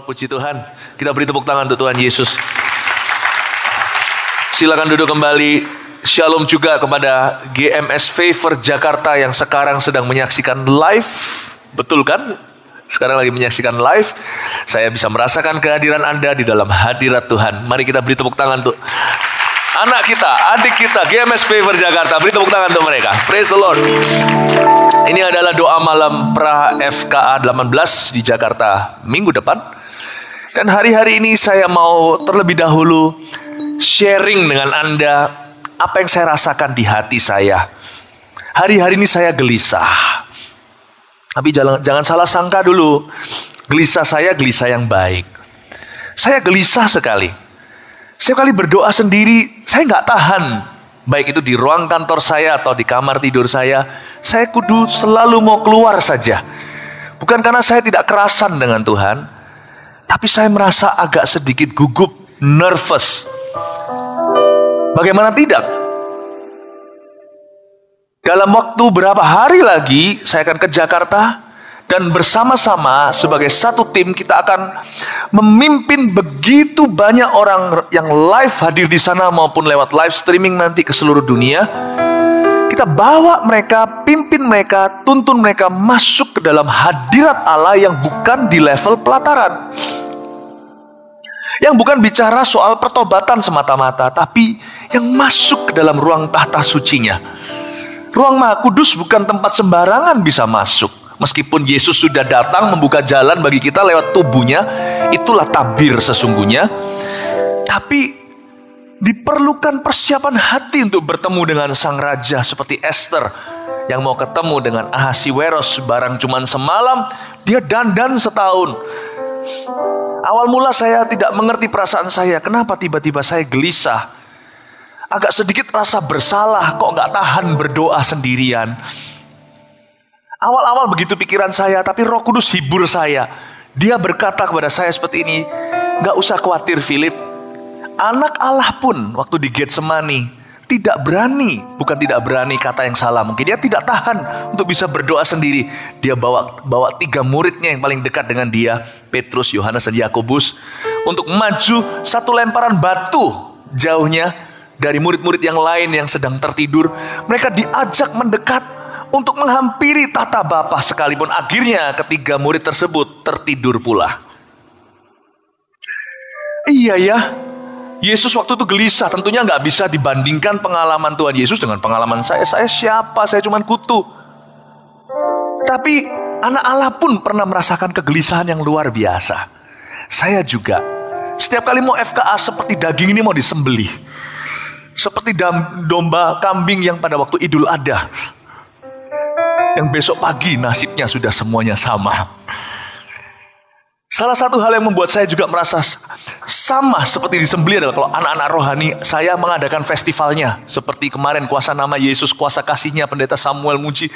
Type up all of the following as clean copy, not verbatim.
puji Tuhan. Kita beri tepuk tangan untuk Tuhan Yesus. Silakan duduk kembali. Shalom juga kepada GMS Favor Jakarta yang sekarang sedang menyaksikan live. Betul kan? Sekarang lagi menyaksikan live. Saya bisa merasakan kehadiran Anda di dalam hadirat Tuhan. Mari kita beri tepuk tangan untuk anak kita, adik kita, GMS Favor Jakarta. Beri tepuk tangan untuk mereka. Praise the Lord. Ini adalah doa malam pra FKA 18 di Jakarta minggu depan. Dan hari-hari ini saya mau terlebih dahulu sharing dengan Anda apa yang saya rasakan di hati saya. Hari-hari ini saya gelisah. Tapi jangan salah sangka dulu. Gelisah saya gelisah yang baik. Saya gelisah sekali. Setiap kali berdoa sendiri, saya nggak tahan. Baik itu di ruang kantor saya atau di kamar tidur saya kudu selalu mau keluar saja. Bukan karena saya tidak kerasan dengan Tuhan, tapi saya merasa agak sedikit gugup, nervous. Bagaimana tidak? Dalam waktu berapa hari lagi saya akan ke Jakarta. Dan bersama-sama sebagai satu tim kita akan memimpin begitu banyak orang yang live hadir di sana maupun lewat live streaming nanti ke seluruh dunia. Kita bawa mereka, pimpin mereka, tuntun mereka masuk ke dalam hadirat Allah yang bukan di level pelataran. Yang bukan bicara soal pertobatan semata-mata, tapi yang masuk ke dalam ruang tahta sucinya. Ruang Maha Kudus bukan tempat sembarangan bisa masuk. Meskipun Yesus sudah datang membuka jalan bagi kita lewat tubuhnya, itulah tabir sesungguhnya. Tapi diperlukan persiapan hati untuk bertemu dengan Sang Raja seperti Esther yang mau ketemu dengan Ahasiweros barang cuman semalam, dia dandan setahun. Awal mula saya tidak mengerti perasaan saya, kenapa tiba-tiba saya gelisah. Agak sedikit rasa bersalah, kok gak tahan berdoa sendirian. Awal-awal begitu pikiran saya, tapi Roh Kudus hibur saya. Dia berkata kepada saya seperti ini, gak usah khawatir Philip. Anak Allah pun waktu di Getsemani tidak berani, bukan tidak berani kata yang salah. Mungkin dia tidak tahan untuk bisa berdoa sendiri. Dia bawa 3 muridnya yang paling dekat dengan dia, Petrus, Yohanes, dan Yakobus, untuk maju satu lemparan batu jauhnya dari murid-murid yang lain yang sedang tertidur. Mereka diajak mendekat untuk menghampiri tata Bapa, sekalipun akhirnya ketiga murid tersebut tertidur pula. Iya ya, Yesus waktu itu gelisah. Tentunya nggak bisa dibandingkan pengalaman Tuhan Yesus dengan pengalaman saya. Saya siapa? Saya cuma kutu. Tapi anak Allah pun pernah merasakan kegelisahan yang luar biasa. Saya juga. Setiap kali mau FKA seperti daging ini mau disembelih. Seperti domba kambing yang pada waktu Idul Adha, yang besok pagi nasibnya sudah semuanya sama. Salah satu hal yang membuat saya juga merasa sama seperti disembelih adalah kalau anak-anak rohani saya mengadakan festivalnya. Seperti kemarin kuasa nama Yesus, kuasa kasihnya, pendeta Samuel Muji,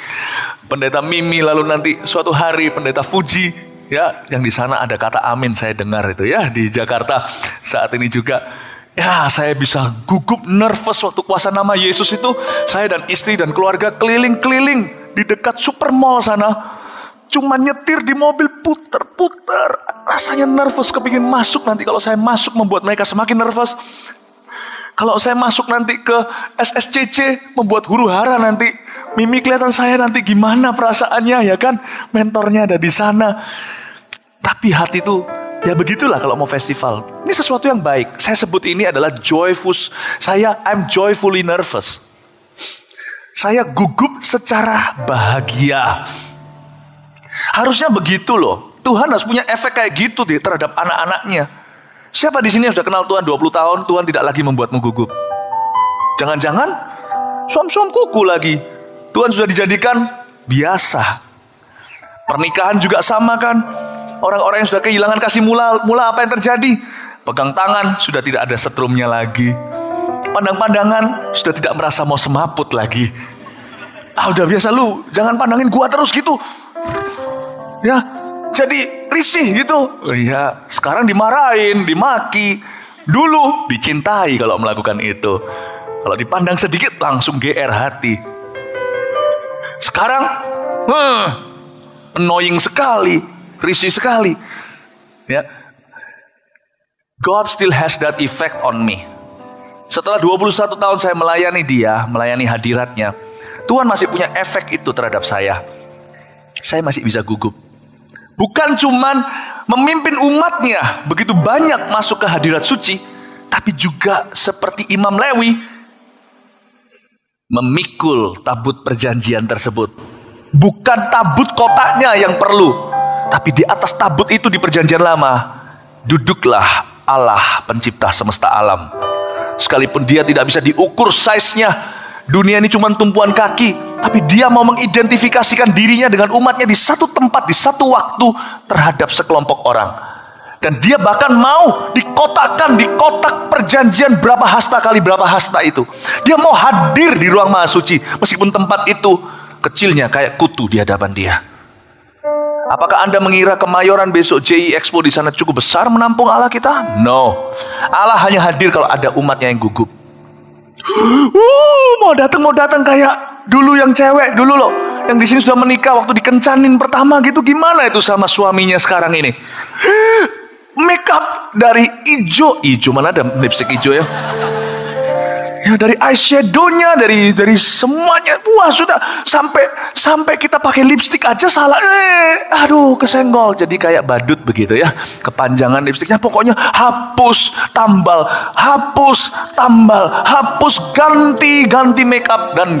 pendeta Mimi, lalu nanti suatu hari pendeta Fuji, ya, yang di sana ada kata amin saya dengar itu ya, di Jakarta saat ini juga. Ya, saya bisa gugup, nervous waktu kuasa nama Yesus itu. Saya dan istri dan keluarga keliling-keliling di dekat super mall sana. Cuma nyetir di mobil puter-puter. Rasanya nervous, kepingin masuk nanti. Kalau saya masuk membuat mereka semakin nervous. Kalau saya masuk nanti ke SSCC membuat huru hara nanti. Mimi kelihatan saya nanti gimana perasaannya, ya kan? Mentornya ada di sana. Tapi hati itu, ya begitulah kalau mau festival. Ini sesuatu yang baik. Saya sebut ini adalah joyful. I'm joyfully nervous. Saya gugup secara bahagia. Harusnya begitu loh. Tuhan harus punya efek kayak gitu terhadap anak-anaknya. Siapa di sini yang sudah kenal Tuhan 20 tahun, Tuhan tidak lagi membuatmu gugup? Jangan-jangan suam-suam kuku lagi. Tuhan sudah dijadikan biasa. Pernikahan juga sama kan? Orang-orang yang sudah kehilangan kasih mula apa yang terjadi? Pegang tangan, sudah tidak ada setrumnya lagi. Pandang-pandangan, sudah tidak merasa mau semaput lagi. Udah biasa lu, jangan pandangin gua terus gitu. Ya, jadi risih gitu. Iya, sekarang dimarahin, dimaki. Dulu dicintai kalau melakukan itu. Kalau dipandang sedikit langsung GR hati. Sekarang, annoying sekali. Risih sekali. Ya, God still has that effect on me. Setelah 21 tahun saya melayani dia, melayani hadiratnya, Tuhan masih punya efek itu terhadap saya. Saya masih bisa gugup. Bukan cuman memimpin umatnya begitu banyak masuk ke hadirat suci, tapi juga seperti Imam Lewi memikul tabut perjanjian tersebut. Bukan tabut kotaknya yang perlu, tapi di atas tabut itu di perjanjian lama duduklah Allah pencipta semesta alam. Sekalipun dia tidak bisa diukur size-nya, dunia ini cuma tumpuan kaki, tapi dia mau mengidentifikasikan dirinya dengan umatnya di satu tempat, di satu waktu terhadap sekelompok orang. Dan dia bahkan mau dikotakkan di kotak perjanjian berapa hasta kali berapa hasta itu. Dia mau hadir di ruang maha suci, meskipun tempat itu kecilnya kayak kutu di hadapan dia. Apakah Anda mengira Kemayoran besok JI Expo di sana cukup besar menampung Allah kita? No. Allah hanya hadir kalau ada umatnya yang gugup. Mau datang kayak dulu yang cewek dulu loh, yang di sini sudah menikah waktu dikencanin pertama gitu. Gimana itu sama suaminya sekarang ini? Make up dari hijau mana ada lipstick hijau ya? Ya dari eyeshadow-nya, dari semuanya. Wah sudah sampai kita pakai lipstick aja salah. Aduh kesenggol. Jadi kayak badut begitu ya. Kepanjangan lipstiknya. Pokoknya hapus, tambal, ganti make up dan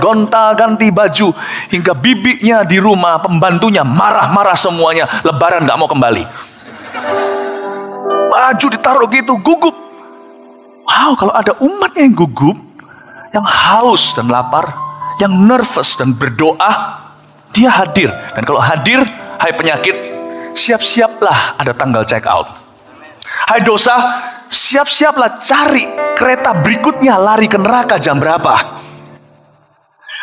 ganti baju. Hingga bibinya di rumah, pembantunya marah-marah semuanya. Lebaran gak mau kembali. Baju ditaruh gitu, gugup. Wow, kalau ada umatnya yang gugup, yang haus dan lapar, yang nervous dan berdoa, dia hadir. Dan kalau hadir, hai penyakit, siap-siaplah ada tanggal check out. Hai dosa, siap-siaplah cari kereta berikutnya lari ke neraka jam berapa.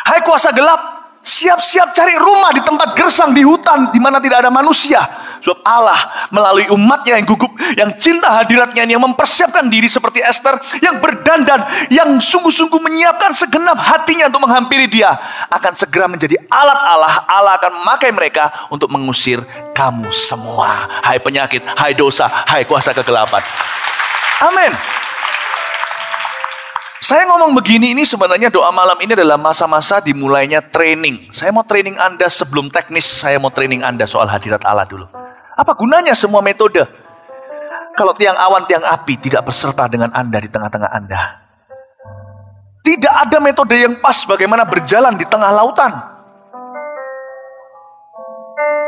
Hai kuasa gelap, siap-siap cari rumah di tempat gersang di hutan di mana tidak ada manusia. Sebab Allah melalui umatnya yang gugup, yang cinta hadiratnya, yang mempersiapkan diri seperti Esther, yang berdandan, yang sungguh-sungguh menyiapkan segenap hatinya untuk menghampiri dia, akan segera menjadi alat Allah. Allah akan memakai mereka untuk mengusir kamu semua. Hai penyakit, hai dosa, hai kuasa kegelapan. Amin. Saya ngomong begini, ini sebenarnya doa malam ini adalah masa-masa dimulainya training. Saya mau training Anda sebelum teknis, saya mau training Anda soal hadirat Allah dulu. Apa gunanya semua metode kalau tiang awan, tiang api tidak berserta dengan Anda di tengah-tengah Anda? Tidak ada metode yang pas bagaimana berjalan di tengah lautan.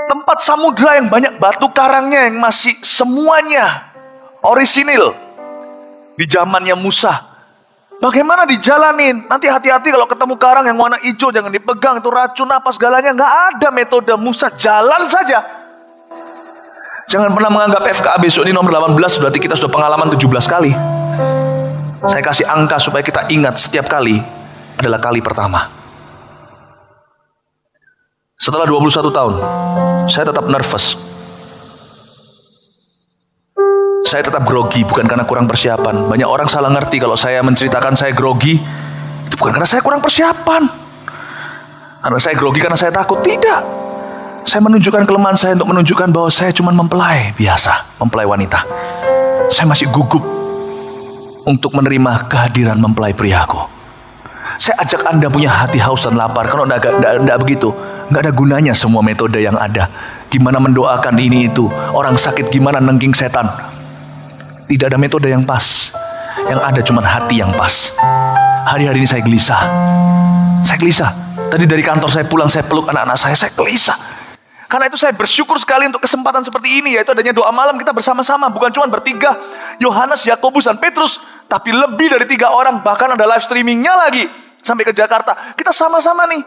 Tempat samudra yang banyak batu karangnya yang masih semuanya orisinil di zamannya Musa. Bagaimana dijalanin? Nanti hati-hati kalau ketemu karang yang warna hijau, jangan dipegang, itu racun apa segalanya. Nggak ada metode. Musa jalan saja. Jangan pernah menganggap FKA besok ini nomor 18 berarti kita sudah pengalaman 17 kali. Saya kasih angka supaya kita ingat setiap kali adalah kali pertama. Setelah 21 tahun, saya tetap nervous. Saya tetap grogi, bukan karena kurang persiapan. Banyak orang salah ngerti kalau saya menceritakan saya grogi, itu bukan karena saya kurang persiapan. Karena saya grogi karena saya takut. Tidak. Saya menunjukkan kelemahan saya untuk menunjukkan bahwa saya cuma mempelai biasa, mempelai wanita. Saya masih gugup untuk menerima kehadiran mempelai priaku. Saya ajak Anda punya hati haus dan lapar. Kalau enggak begitu, enggak ada gunanya semua metode yang ada. Gimana mendoakan ini itu, orang sakit gimana nengking setan. Tidak ada metode yang pas. Yang ada cuma hati yang pas. Hari-hari ini saya gelisah. Saya gelisah. Tadi dari kantor saya pulang, saya peluk anak-anak saya gelisah. Karena itu saya bersyukur sekali untuk kesempatan seperti ini, yaitu adanya doa malam kita bersama-sama. Bukan cuma bertiga, Yohanes, Yakobus, dan Petrus, tapi lebih dari 3 orang. Bahkan ada live streamingnya lagi sampai ke Jakarta. Kita sama-sama nih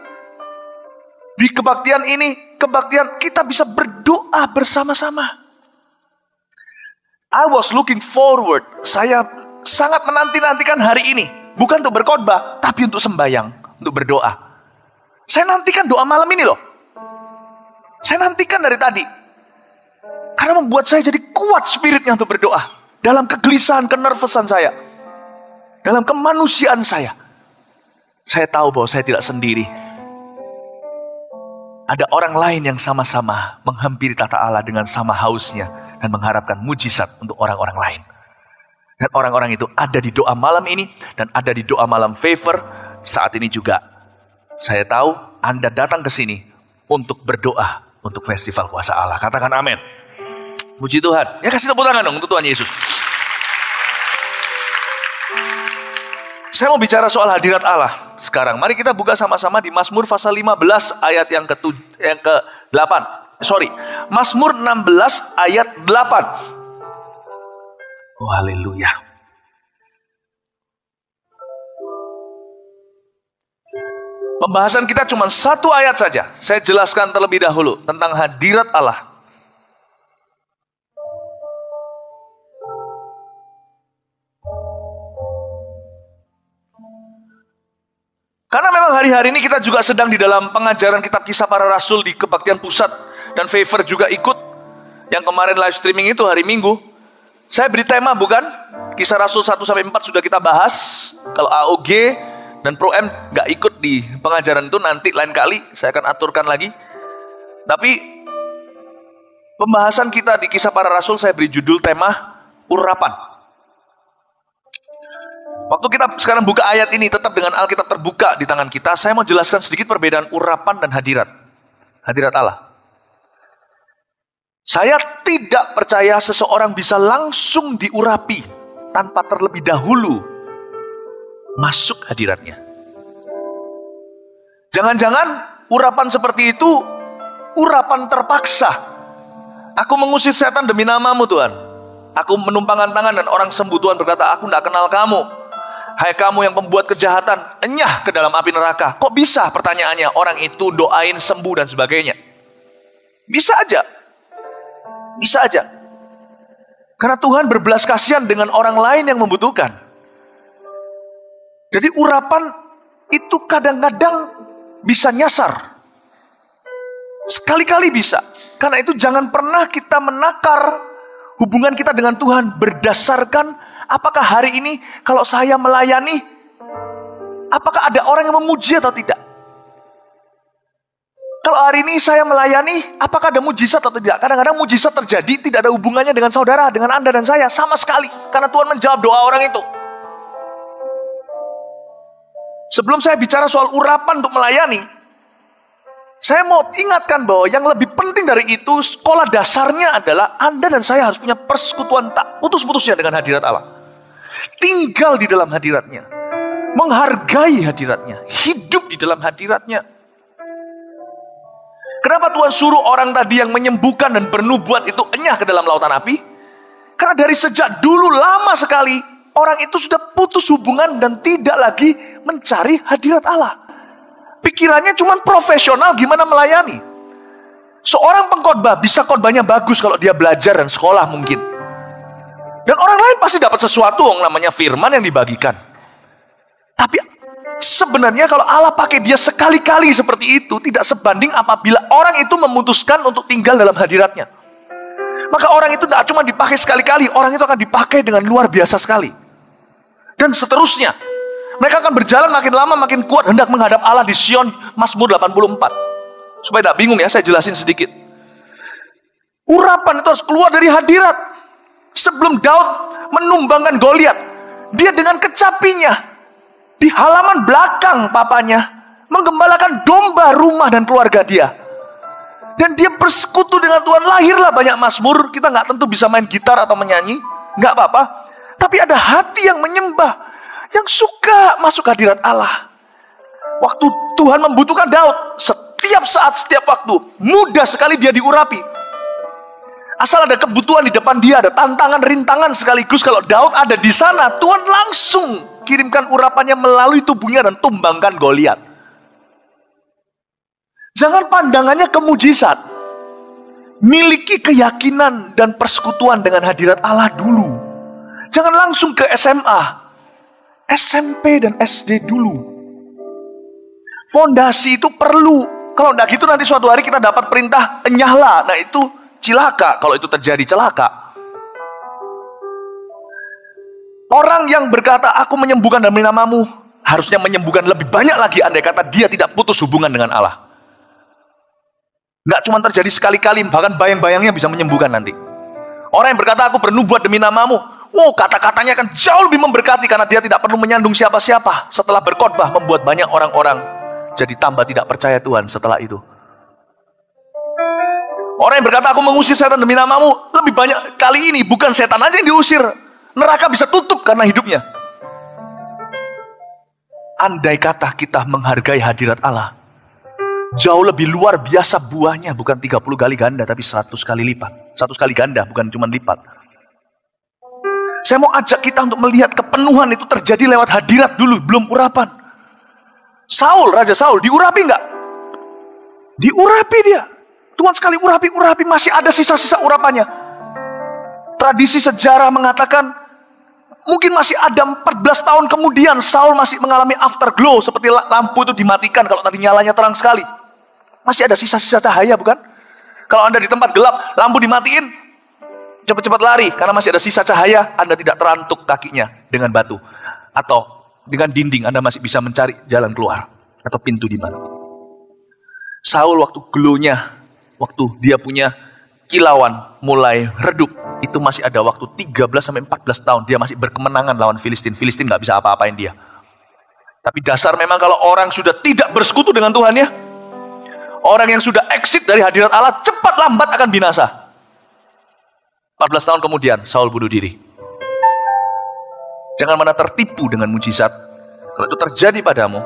di kebaktian ini, kebaktian kita bisa berdoa bersama-sama. I was looking forward. Saya sangat menanti-nantikan hari ini, bukan untuk berkhotbah, tapi untuk sembahyang, untuk berdoa. Saya nantikan doa malam ini loh. Saya nantikan dari tadi. Karena membuat saya jadi kuat spiritnya untuk berdoa. Dalam kegelisahan, kenervesan saya. Dalam kemanusiaan saya. Saya tahu bahwa saya tidak sendiri. Ada orang lain yang sama-sama menghampiri tata Allah dengan sama hausnya. Dan mengharapkan mujizat untuk orang-orang lain. Dan orang-orang itu ada di doa malam ini dan ada di doa malam favor saat ini juga. Saya tahu Anda datang ke sini untuk berdoa untuk festival kuasa Allah. Katakan amin. Puji Tuhan. Ya, kasih tepuk tangan dong untuk Tuhan Yesus. Saya mau bicara soal hadirat Allah sekarang. Mari kita buka sama-sama di Mazmur pasal 15 ayat yang ke-8. Mazmur 16 ayat 8. Oh, haleluya. Pembahasan kita cuma satu ayat saja. Saya jelaskan terlebih dahulu tentang hadirat Allah. Karena memang hari-hari ini kita juga sedang di dalam pengajaran kitab Kisah Para Rasul di Kebaktian Pusat. Dan Favor juga ikut. Yang kemarin live streaming itu hari Minggu. Saya beri tema bukan? Kisah Rasul 1-4 sudah kita bahas. Kalau AOG dan Pro-M gak ikut di pengajaran itu, nanti lain kali saya akan aturkan lagi. Tapi pembahasan kita di Kisah Para Rasul saya beri judul tema urapan. Waktu kita sekarang buka ayat ini tetap dengan Alkitab terbuka di tangan kita, saya mau jelaskan sedikit perbedaan urapan dan hadirat. Hadirat Allah. Saya tidak percaya seseorang bisa langsung diurapi tanpa terlebih dahulu masuk hadiratnya. Jangan-jangan urapan seperti itu urapan terpaksa. Aku mengusir setan demi namamu Tuhan. Aku menumpangkan tangan dan orang sembuh. Tuhan berkata, aku tidak kenal kamu. Hai kamu yang pembuat kejahatan, enyah ke dalam api neraka. Kok bisa? Pertanyaannya, orang itu doain sembuh dan sebagainya. Bisa aja. Bisa aja. Karena Tuhan berbelas kasihan dengan orang lain yang membutuhkan. Jadi urapan itu kadang-kadang bisa nyasar. Sekali-kali bisa. Karena itu jangan pernah kita menakar hubungan kita dengan Tuhan berdasarkan apakah hari ini kalau saya melayani, apakah ada orang yang memuji atau tidak. Kalau hari ini saya melayani, apakah ada mujizat atau tidak? Kadang-kadang mujizat terjadi tidak ada hubungannya dengan saudara, dengan Anda dan saya. Sama sekali. Karena Tuhan menjawab doa orang itu. Sebelum saya bicara soal urapan untuk melayani, saya mau ingatkan bahwa yang lebih penting dari itu, sekolah dasarnya adalah Anda dan saya harus punya persekutuan tak putus-putusnya dengan hadirat Allah. Tinggal di dalam hadiratnya. Menghargai hadiratnya. Hidup di dalam hadiratnya. Kenapa Tuhan suruh orang tadi yang menyembuhkan dan bernubuat itu enyah ke dalam lautan api? Karena dari sejak dulu lama sekali orang itu sudah putus hubungan dan tidak lagi mencari hadirat Allah. Pikirannya cuma profesional gimana melayani. Seorang pengkhotbah bisa khotbahnya bagus kalau dia belajar dan sekolah mungkin. Dan orang lain pasti dapat sesuatu yang namanya firman yang dibagikan. Tapi sebenarnya kalau Allah pakai dia sekali-kali seperti itu, tidak sebanding apabila orang itu memutuskan untuk tinggal dalam hadiratnya. Maka orang itu tidak cuma dipakai sekali-kali, orang itu akan dipakai dengan luar biasa sekali. Dan seterusnya. Mereka akan berjalan makin lama makin kuat hendak menghadap Allah di Sion. Mazmur 84. Supaya tidak bingung ya, saya jelasin sedikit. Urapan itu harus keluar dari hadirat. Sebelum Daud menumbangkan Goliat, dia dengan kecapinya di halaman belakang papanya menggembalakan domba rumah dan keluarga dia. Dan dia bersekutu dengan Tuhan. Lahirlah banyak mazmur. Kita nggak tentu bisa main gitar atau menyanyi, nggak apa-apa. Tapi ada hati yang menyembah, yang suka masuk hadirat Allah. Waktu Tuhan membutuhkan Daud, setiap saat, setiap waktu, mudah sekali dia diurapi. Asal ada kebutuhan di depan dia, ada tantangan, rintangan sekaligus. Kalau Daud ada di sana, Tuhan langsung kirimkan urapannya melalui tubuhnya dan tumbangkan Goliat. Jangan pandangannya ke mujizat. Miliki keyakinan dan persekutuan dengan hadirat Allah dulu. Jangan langsung ke SMA, SMP dan SD dulu. Fondasi itu perlu. Kalau tidak gitu nanti suatu hari kita dapat perintah enyahlah. Nah itu cilaka kalau itu terjadi, celaka. Orang yang berkata aku menyembuhkan demi namamu harusnya menyembuhkan lebih banyak lagi andai kata dia tidak putus hubungan dengan Allah. Nggak cuma terjadi sekali-kali, bahkan bayang-bayangnya bisa menyembuhkan nanti. Orang yang berkata aku bernubuat demi namamu, Oh, kata-katanya akan jauh lebih memberkati karena dia tidak perlu menyandung siapa-siapa. Setelah berkhotbah membuat banyak orang-orang jadi tambah tidak percaya Tuhan setelah itu. Orang yang berkata, aku mengusir setan demi namamu, lebih banyak kali ini bukan setan aja yang diusir. Neraka bisa tutup karena hidupnya. Andai kata kita menghargai hadirat Allah, jauh lebih luar biasa buahnya, bukan 30 kali ganda, tapi 100 kali lipat. 100 kali ganda, bukan cuma lipat. Saya mau ajak kita untuk melihat kepenuhan itu terjadi lewat hadirat dulu, belum urapan. Saul, Raja Saul, diurapi enggak? Diurapi dia. Tuhan sekali urapi, masih ada sisa-sisa urapannya. Tradisi sejarah mengatakan, mungkin masih ada 14 tahun kemudian, Saul masih mengalami afterglow, seperti lampu itu dimatikan kalau tadi nyalanya terang sekali. Masih ada sisa-sisa cahaya, bukan? Kalau Anda di tempat gelap, lampu dimatiin, cepat-cepat lari, karena masih ada sisa cahaya, Anda tidak terantuk kakinya dengan batu. Atau dengan dinding, Anda masih bisa mencari jalan keluar. Atau pintu di mana. Saul waktu glow-nya, waktu dia punya kilauan mulai redup, itu masih ada waktu 13-14 tahun, dia masih berkemenangan lawan Filistin. Filistin gak bisa apa-apain dia. Tapi dasar memang kalau orang sudah tidak bersekutu dengan Tuhan ya, orang yang sudah exit dari hadirat Allah, cepat lambat akan binasa. 14 tahun kemudian, Saul bunuh diri. Jangan mana tertipu dengan mujizat. Kalau itu terjadi padamu,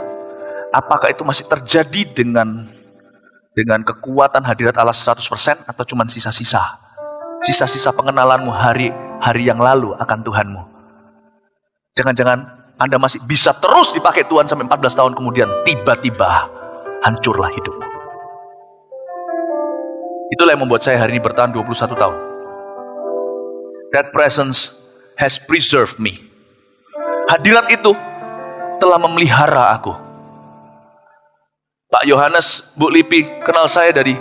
apakah itu masih terjadi dengan kekuatan hadirat Allah 100% atau cuma sisa-sisa? Sisa-sisa pengenalanmu hari yang lalu akan Tuhanmu. Jangan-jangan Anda masih bisa terus dipakai Tuhan sampai 14 tahun kemudian, tiba-tiba hancurlah hidupmu. Itulah yang membuat saya hari ini bertahan 21 tahun. That presence has preserved me. Hadirat itu telah memelihara aku. Pak Yohanes, Bu Lipi kenal saya dari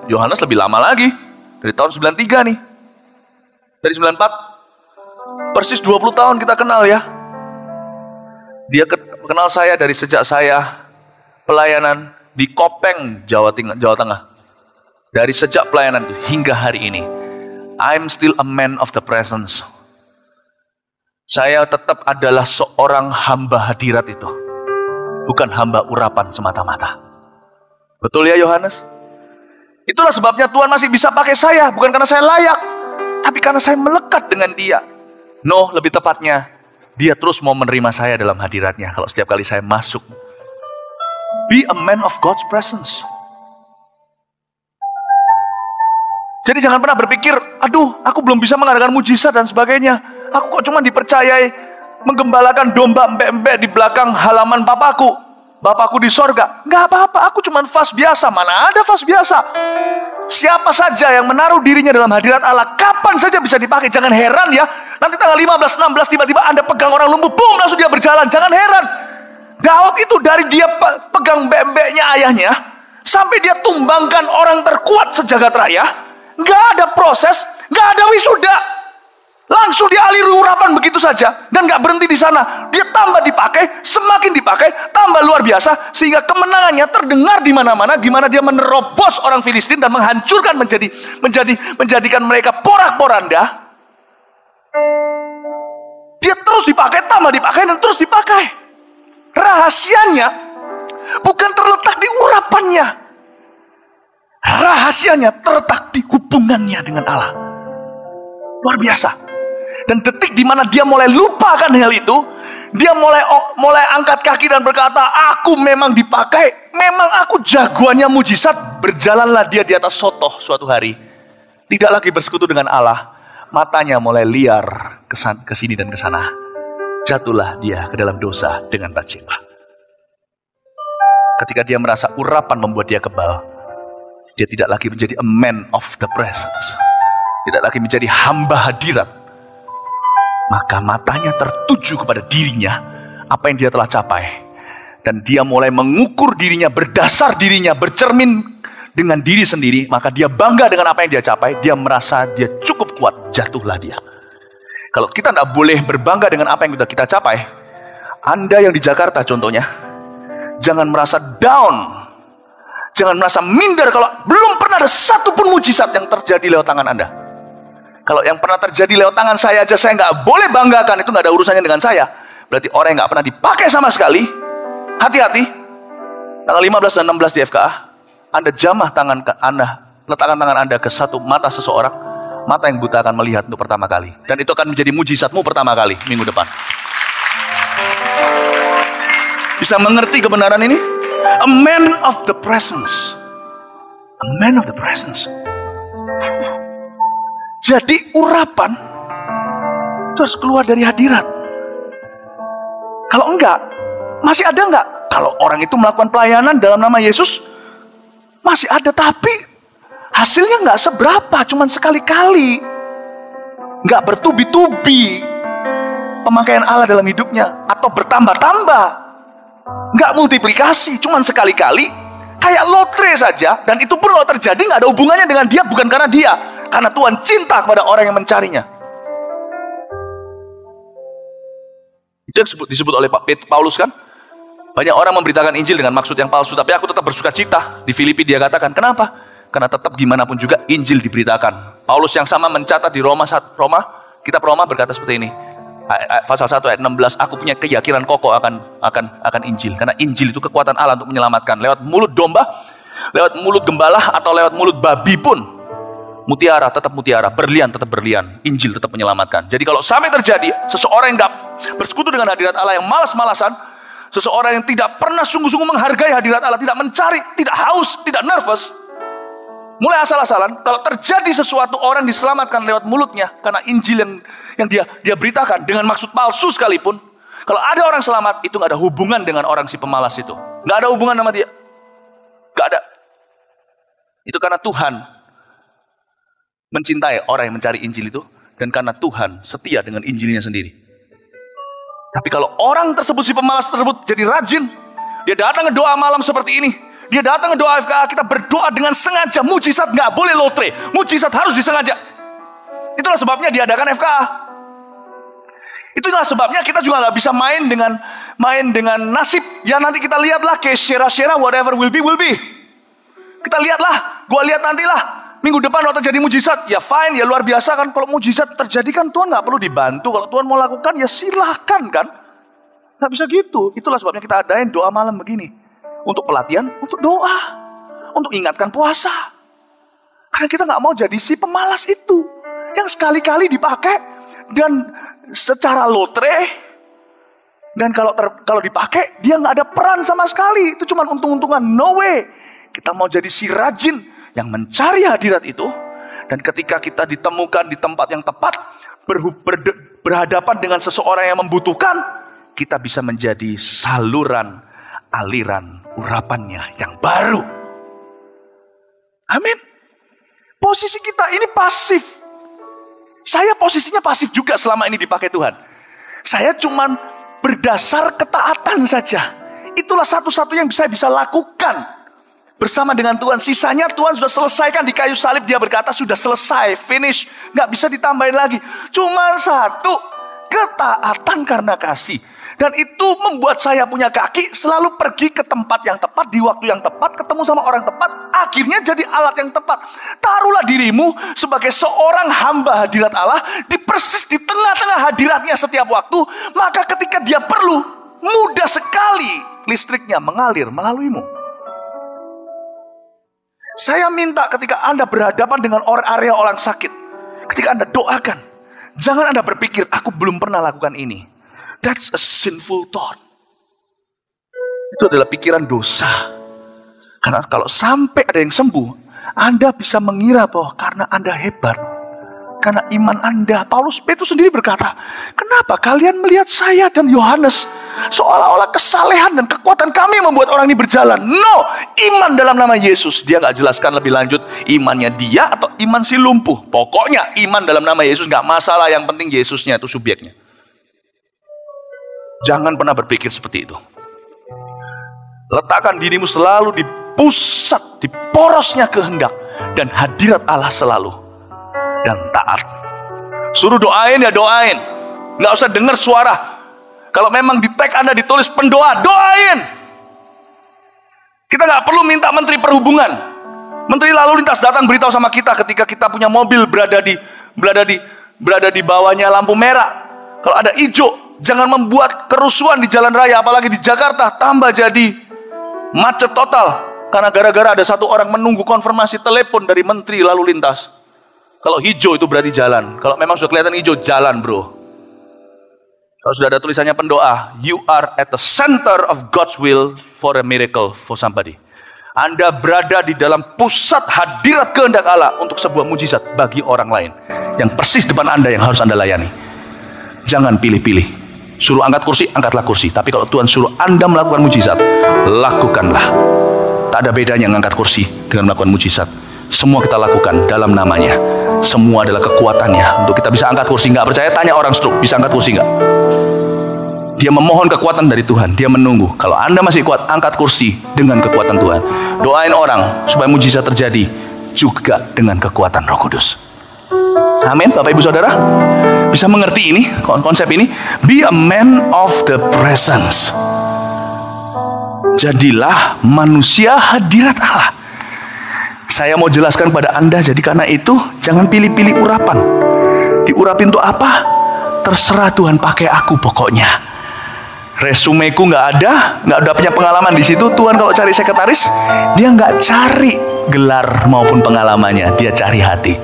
Yohanes lebih lama lagi. Dari tahun 93 nih. Dari 94. Persis 20 tahun kita kenal ya. Dia kenal saya dari sejak saya pelayanan di Kopeng, Jawa Tengah. Dari sejak pelayanan hingga hari ini. I'm still a man of the presence. Saya tetap adalah seorang hamba hadirat itu. Bukan hamba urapan semata-mata. Betul ya Yohanes? Itulah sebabnya Tuhan masih bisa pakai saya. Bukan karena saya layak, tapi karena saya melekat dengan dia. No, lebih tepatnya, dia terus mau menerima saya dalam hadiratnya. Kalau setiap kali saya masuk. Be a man of God's presence. Jadi jangan pernah berpikir, aduh, aku belum bisa mengadakan mujizat dan sebagainya. Aku kok cuma dipercayai menggembalakan domba empek-empek di belakang halaman papaku. Bapakku di sorga. Nggak apa-apa, aku cuma fas biasa. Mana ada fas biasa? Siapa saja yang menaruh dirinya dalam hadirat Allah, kapan saja bisa dipakai. Jangan heran ya, nanti tanggal 15, 16 tiba-tiba Anda pegang orang lumpuh, boom, langsung dia berjalan. Jangan heran. Daud itu dari dia pegang empeknya ayahnya, sampai dia tumbangkan orang terkuat sejagat raya. Nggak ada proses, nggak ada wisuda. Langsung dialiri urapan begitu saja. Dan nggak berhenti di sana. Dia tambah dipakai, semakin dipakai, tambah luar biasa. Sehingga kemenangannya terdengar di mana-mana. Di mana dia menerobos orang Filistin dan menghancurkan menjadikan mereka porak-poranda. Dia terus dipakai, tambah dipakai, dan terus dipakai. Rahasianya bukan terletak di urapannya. Rahasianya terletak di hubungannya dengan Allah. Luar biasa. Dan detik di mana dia mulai lupakan hal itu, dia mulai angkat kaki dan berkata, aku memang dipakai, memang aku jagoannya mujizat. Berjalanlah dia di atas sotoh suatu hari. Tidak lagi bersekutu dengan Allah. Matanya mulai liar ke sini dan ke sana. Jatuhlah dia ke dalam dosa dengan Batsheba. Ketika dia merasa urapan membuat dia kebal, dia tidak lagi menjadi a man of the presence. Tidak lagi menjadi hamba hadirat. Maka matanya tertuju kepada dirinya, apa yang dia telah capai. Dan dia mulai mengukur dirinya, berdasar dirinya, bercermin dengan diri sendiri. Maka dia bangga dengan apa yang dia capai. Dia merasa dia cukup kuat, jatuhlah dia. Kalau kita tidak boleh berbangga dengan apa yang sudah kita capai, Anda yang di Jakarta contohnya, jangan merasa down. Jangan merasa minder kalau belum pernah ada satupun mujizat yang terjadi lewat tangan Anda. Kalau yang pernah terjadi lewat tangan saya aja saya nggak boleh banggakan, itu nggak ada urusannya dengan saya. Berarti orang yang nggak pernah dipakai sama sekali, hati-hati. Tanggal 15 dan 16 di FKA, Anda jamah tangan Anda, letakkan tangan Anda ke satu mata seseorang, mata yang buta akan melihat untuk pertama kali. Dan itu akan menjadi mujizatmu pertama kali minggu depan. Bisa mengerti kebenaran ini? A man of the presence. A man of the presence. Jadi urapan itu harus keluar dari hadirat. Kalau enggak, masih ada enggak? Kalau orang itu melakukan pelayanan dalam nama Yesus, masih ada, tapi hasilnya enggak seberapa, cuman sekali-kali. Enggak bertubi-tubi pemakaian Allah dalam hidupnya, atau bertambah-tambah. Enggak multiplikasi, cuman sekali-kali. Kayak lotre saja, dan itu pun kalau terjadi enggak ada hubungannya dengan dia, bukan karena dia. Karena Tuhan cinta kepada orang yang mencarinya. Itu yang disebut oleh Paulus kan. Banyak orang memberitakan Injil dengan maksud yang palsu, tapi aku tetap bersuka cita. Di Filipi dia katakan, kenapa? Karena tetap gimana pun juga Injil diberitakan. Paulus yang sama mencatat di kitab Roma berkata seperti ini. Pasal 1 ayat 16, aku punya keyakinan kokoh akan Injil. Karena Injil itu kekuatan Allah untuk menyelamatkan. Lewat mulut domba, lewat mulut gembala, atau lewat mulut babi pun. Mutiara tetap mutiara, berlian tetap berlian, Injil tetap menyelamatkan. Jadi kalau sampai terjadi seseorang yang tidak bersekutu dengan hadirat Allah, yang malas-malasan, seseorang yang tidak pernah sungguh-sungguh menghargai hadirat Allah, tidak mencari, tidak haus, tidak nervous, mulai asal-asalan, kalau terjadi sesuatu orang diselamatkan lewat mulutnya karena Injil yang dia beritakan dengan maksud palsu sekalipun, kalau ada orang selamat, itu nggak ada hubungan dengan orang si pemalas itu, nggak ada hubungan sama dia, nggak ada. Itu karena Tuhan mencintai orang yang mencari Injil itu, dan karena Tuhan setia dengan Injilnya sendiri. Tapi kalau orang tersebut, si pemalas tersebut jadi rajin, dia datang ke doa malam seperti ini, dia datang ke doa FKA, kita berdoa dengan sengaja. Mujizat nggak boleh lotre, mujizat harus disengaja. Itulah sebabnya diadakan FKA. Itulah sebabnya kita juga nggak bisa main dengan nasib. Ya nanti kita lihatlah, case share whatever will be. Kita lihatlah, gua lihat nantilah. Minggu depan kalau terjadi mujizat, ya fine, ya luar biasa kan. Kalau mujizat terjadi kan Tuhan nggak perlu dibantu. Kalau Tuhan mau lakukan, ya silahkan kan. Nggak bisa gitu. Itulah sebabnya kita adain doa malam begini. Untuk pelatihan, untuk doa, untuk ingatkan puasa. Karena kita nggak mau jadi si pemalas itu, yang sekali-kali dipakai dan secara lotre. Dan kalau dipakai, dia nggak ada peran sama sekali. Itu cuma untung-untungan. No way. Kita mau jadi si rajin yang mencari hadirat itu, dan ketika kita ditemukan di tempat yang tepat, berhadapan dengan seseorang yang membutuhkan, kita bisa menjadi saluran aliran urapannya yang baru. Amin. Posisi kita ini pasif. Saya posisinya pasif juga selama ini dipakai Tuhan. Saya cuman berdasar ketaatan saja. Itulah satu-satu yang bisa lakukan bersama dengan Tuhan. Sisanya Tuhan sudah selesaikan di kayu salib. Dia berkata sudah selesai, finish, gak bisa ditambahin lagi. Cuma satu, ketaatan karena kasih. Dan itu membuat saya punya kaki selalu pergi ke tempat yang tepat, di waktu yang tepat, ketemu sama orang tepat, akhirnya jadi alat yang tepat. Taruhlah dirimu sebagai seorang hamba hadirat Allah, persis di tengah-tengah hadiratnya setiap waktu. Maka ketika dia perlu, mudah sekali listriknya mengalir melaluimu. Saya minta ketika Anda berhadapan dengan area orang sakit, ketika Anda doakan, jangan Anda berpikir, aku belum pernah lakukan ini. That's a sinful thought. Itu adalah pikiran dosa. Karena kalau sampai ada yang sembuh, Anda bisa mengira bahwa karena Anda hebat, karena iman Anda. Petrus sendiri berkata, kenapa kalian melihat saya dan Yohanes seolah-olah kesalehan dan kekuatan kami membuat orang ini berjalan? No, iman dalam nama Yesus. Dia gak jelaskan lebih lanjut imannya dia atau iman si lumpuh. Pokoknya iman dalam nama Yesus gak masalah, yang penting Yesusnya itu subjeknya. Jangan pernah berpikir seperti itu. Letakkan dirimu selalu di pusat, di porosnya kehendak dan hadirat Allah selalu. Dan taat. Suruh doain ya doain. Gak usah dengar suara. Kalau memang di tag Anda ditulis pendoa, doain. Kita gak perlu minta Menteri Perhubungan. Menteri Lalu Lintas datang beritahu sama kita ketika kita punya mobil berada di berada di bawahnya lampu merah. Kalau ada hijau, jangan membuat kerusuhan di jalan raya, apalagi di Jakarta, tambah jadi macet total. Karena gara-gara ada satu orang menunggu konfirmasi telepon dari menteri lalu lintas. Kalau hijau itu berarti jalan. Kalau memang sudah kelihatan hijau, jalan bro. Kalau sudah ada tulisannya pendoa, you are at the center of God's will for a miracle for somebody. Anda berada di dalam pusat hadirat kehendak Allah untuk sebuah mujizat bagi orang lain. Yang persis depan Anda yang harus Anda layani. Jangan pilih-pilih. Suruh angkat kursi, angkatlah kursi. Tapi kalau Tuhan suruh Anda melakukan mujizat, lakukanlah. Tak ada bedanya mengangkat kursi dengan melakukan mujizat. Semua kita lakukan dalam namanya. Semua adalah kekuatannya. Untuk kita bisa angkat kursi, nggak percaya, tanya orang stroke, bisa angkat kursi nggak? Dia memohon kekuatan dari Tuhan. Dia menunggu. Kalau Anda masih kuat, angkat kursi dengan kekuatan Tuhan. Doain orang supaya mujizat terjadi juga dengan kekuatan Roh Kudus. Amin, Bapak Ibu Saudara. Bisa mengerti ini, konsep ini? Be a man of the presence. Jadilah manusia hadirat Allah. Saya mau jelaskan pada Anda, jadi karena itu jangan pilih-pilih urapan. Diurapin untuk apa? Terserah Tuhan, pakai aku pokoknya. Resumeku nggak ada punya pengalaman di situ. Tuhan kalau cari sekretaris, dia nggak cari gelar maupun pengalamannya, dia cari hati.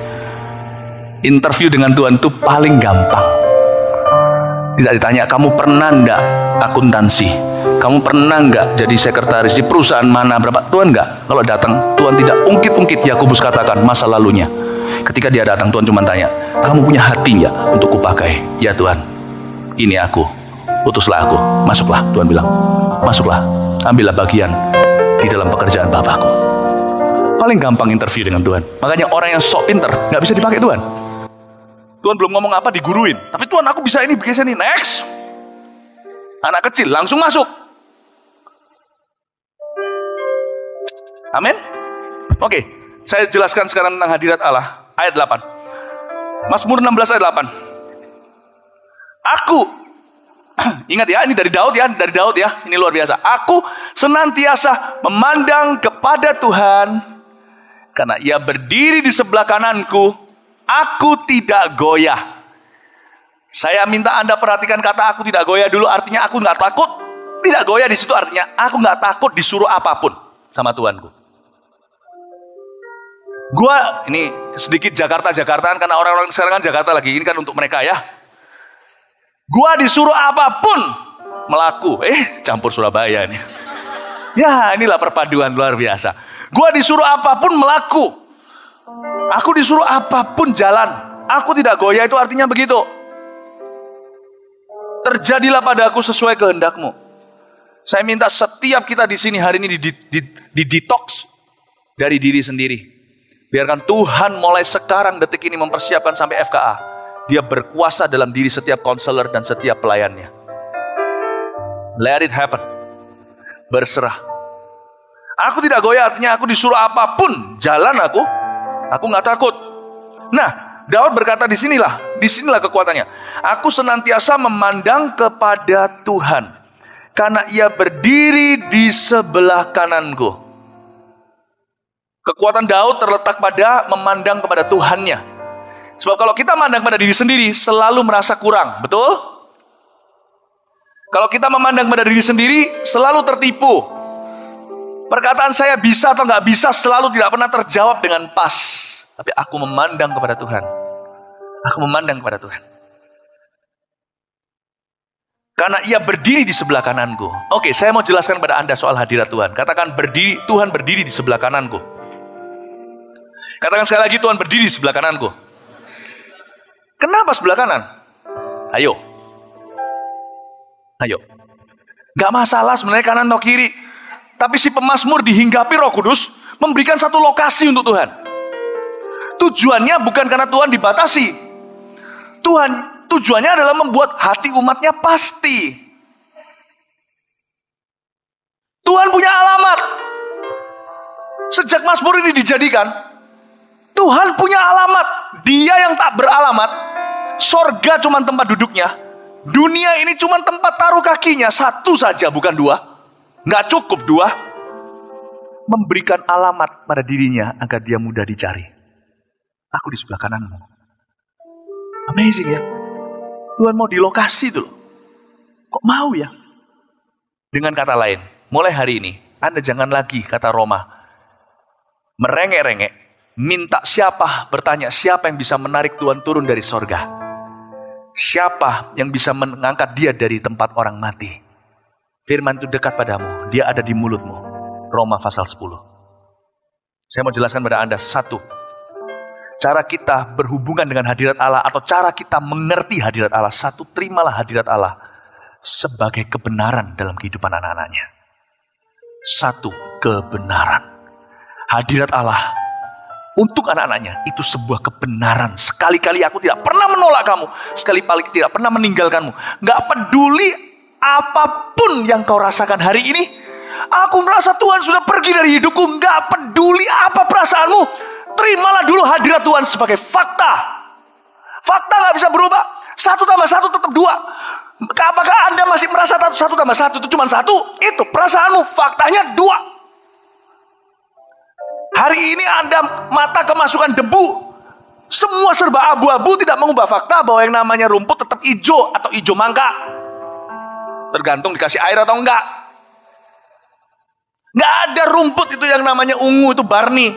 Interview dengan Tuhan itu paling gampang. Tidak ditanya, kamu pernah nggak akuntansi? Kamu pernah nggak jadi sekretaris di perusahaan mana berapa? Tuhan nggak. Kalau datang, Tuhan tidak ungkit-ungkit. Yakobus katakan masa lalunya. Ketika dia datang, Tuhan cuma tanya, kamu punya hati nggak untuk kupakai? Ya Tuhan, ini aku. Utuslah aku, masuklah. Tuhan bilang, masuklah, ambillah bagian di dalam pekerjaan Bapakku. Paling gampang interview dengan Tuhan. Makanya orang yang sok pinter nggak bisa dipakai Tuhan. Tuhan belum ngomong apa diguruin, tapi Tuhan aku bisa ini, bisa ini. Next, anak kecil langsung masuk. Amin. Oke, saya jelaskan sekarang tentang hadirat Allah. Ayat 8, Mazmur 16 ayat 8. Aku ingat ya, ini dari Daud ya, ini luar biasa. Aku senantiasa memandang kepada Tuhan, karena Ia berdiri di sebelah kananku, aku tidak goyah. Saya minta Anda perhatikan kata aku tidak goyah dulu, artinya aku nggak takut. Tidak goyah di situ artinya aku nggak takut disuruh apapun sama Tuhanku. Gua ini sedikit Jakartaan karena orang-orang sekarang kan Jakarta lagi, ini kan untuk mereka ya. Gua disuruh apapun melaku. Campur Surabaya nih. Ya, inilah perpaduan luar biasa. Gua disuruh apapun melaku. Aku disuruh apapun jalan. Aku tidak goyah, itu artinya begitu. Terjadilah padaku sesuai kehendak-Mu. Saya minta setiap kita di sini hari ini di detox dari diri sendiri. Biarkan Tuhan mulai sekarang detik ini mempersiapkan sampai FKA. Dia berkuasa dalam diri setiap konselor dan setiap pelayannya. Let it happen. Berserah. Aku tidak goyah artinya aku disuruh apapun jalan aku nggak takut. Nah, Daud berkata disinilah kekuatannya. Aku senantiasa memandang kepada Tuhan, karena Ia berdiri di sebelah kananku. Kekuatan Daud terletak pada memandang kepada Tuhannya. Sebab kalau kita memandang pada diri sendiri, selalu merasa kurang, betul? Kalau kita memandang pada diri sendiri, selalu tertipu. Perkataan saya bisa atau nggak bisa selalu tidak pernah terjawab dengan pas. Tapi aku memandang kepada Tuhan. Aku memandang kepada Tuhan. Karena Ia berdiri di sebelah kananku. Oke, saya mau jelaskan kepada Anda soal hadirat Tuhan. Katakan berdiri, Tuhan berdiri di sebelah kananku. Katakan sekali lagi, Tuhan berdiri di sebelah kananku. Kenapa sebelah kanan? Ayo. Gak masalah sebenarnya kanan atau kiri. Tapi si pemazmur dihinggapi Roh Kudus, memberikan satu lokasi untuk Tuhan. Tujuannya bukan karena Tuhan dibatasi. Tujuannya adalah membuat hati umatnya pasti. Tuhan punya alamat. Sejak Mazmur ini dijadikan, Tuhan punya alamat. Dia yang tak beralamat. Sorga cuma tempat duduknya. Dunia ini cuma tempat taruh kakinya. Satu saja, bukan dua. Nggak cukup dua. Memberikan alamat pada dirinya agar dia mudah dicari. Aku di sebelah kananmu. Amazing ya. Tuhan mau di lokasi itu loh. Kok mau ya? Dengan kata lain, mulai hari ini, Anda jangan lagi, kata Roma, merengek-rengek, minta siapa, bertanya siapa yang bisa menarik Tuhan turun dari sorga. Siapa yang bisa mengangkat dia dari tempat orang mati. Firman itu dekat padamu, dia ada di mulutmu. Roma pasal 10. Saya mau jelaskan pada Anda, satu, cara kita berhubungan dengan hadirat Allah atau cara kita mengerti hadirat Allah. Satu, terimalah hadirat Allah sebagai kebenaran dalam kehidupan anak-anaknya. Satu, kebenaran. Hadirat Allah untuk anak-anaknya itu sebuah kebenaran. Sekali-kali aku tidak pernah menolak kamu. Sekali-kali tidak pernah meninggalkanmu. Gak peduli apapun yang kau rasakan hari ini. Aku merasa Tuhan sudah pergi dari hidupku. Gak peduli apa perasaanmu. Terimalah dulu hadirat Tuhan sebagai fakta. Fakta gak bisa berubah. 1 tambah 1 tetap 2. Apakah Anda masih merasa 1 tambah 1 itu cuma 1? Itu perasaanmu, faktanya 2. Hari ini Anda mata kemasukan debu. Semua serba abu-abu, tidak mengubah fakta bahwa yang namanya rumput tetap hijau atau hijau mangga. Tergantung dikasih air atau enggak. Nggak ada rumput itu yang namanya ungu, itu barni.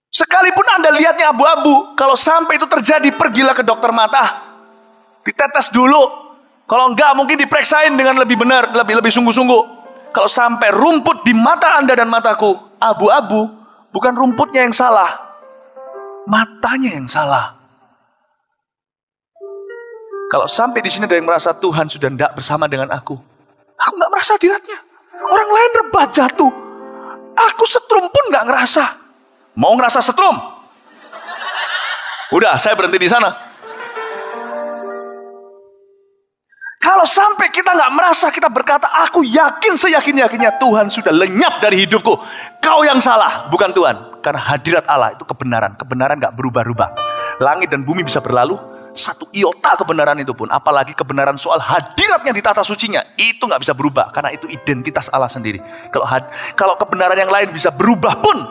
Sekalipun Anda lihatnya abu-abu, kalau sampai itu terjadi, pergilah ke dokter mata. Ditetes dulu. Kalau enggak, mungkin diperiksain dengan lebih benar, lebih sungguh-sungguh. Kalau sampai rumput di mata Anda dan mataku abu-abu, bukan rumputnya yang salah, matanya yang salah. Kalau sampai di sini ada yang merasa Tuhan sudah tidak bersama dengan aku nggak merasa hadiratnya. Orang lain rebah jatuh, aku setrum pun nggak ngerasa. Mau ngerasa setrum? Udah, saya berhenti di sana. Kalau sampai kita nggak merasa, kita berkata, aku yakin seyakin-yakinnya Tuhan sudah lenyap dari hidupku. Kau yang salah, bukan Tuhan. Karena hadirat Allah itu kebenaran. Kebenaran nggak berubah-ubah. Langit dan bumi bisa berlalu, 1 iota kebenaran itu pun. Apalagi kebenaran soal hadiratnya di tata sucinya, itu nggak bisa berubah. Karena itu identitas Allah sendiri. Kalau kebenaran yang lain bisa berubah pun,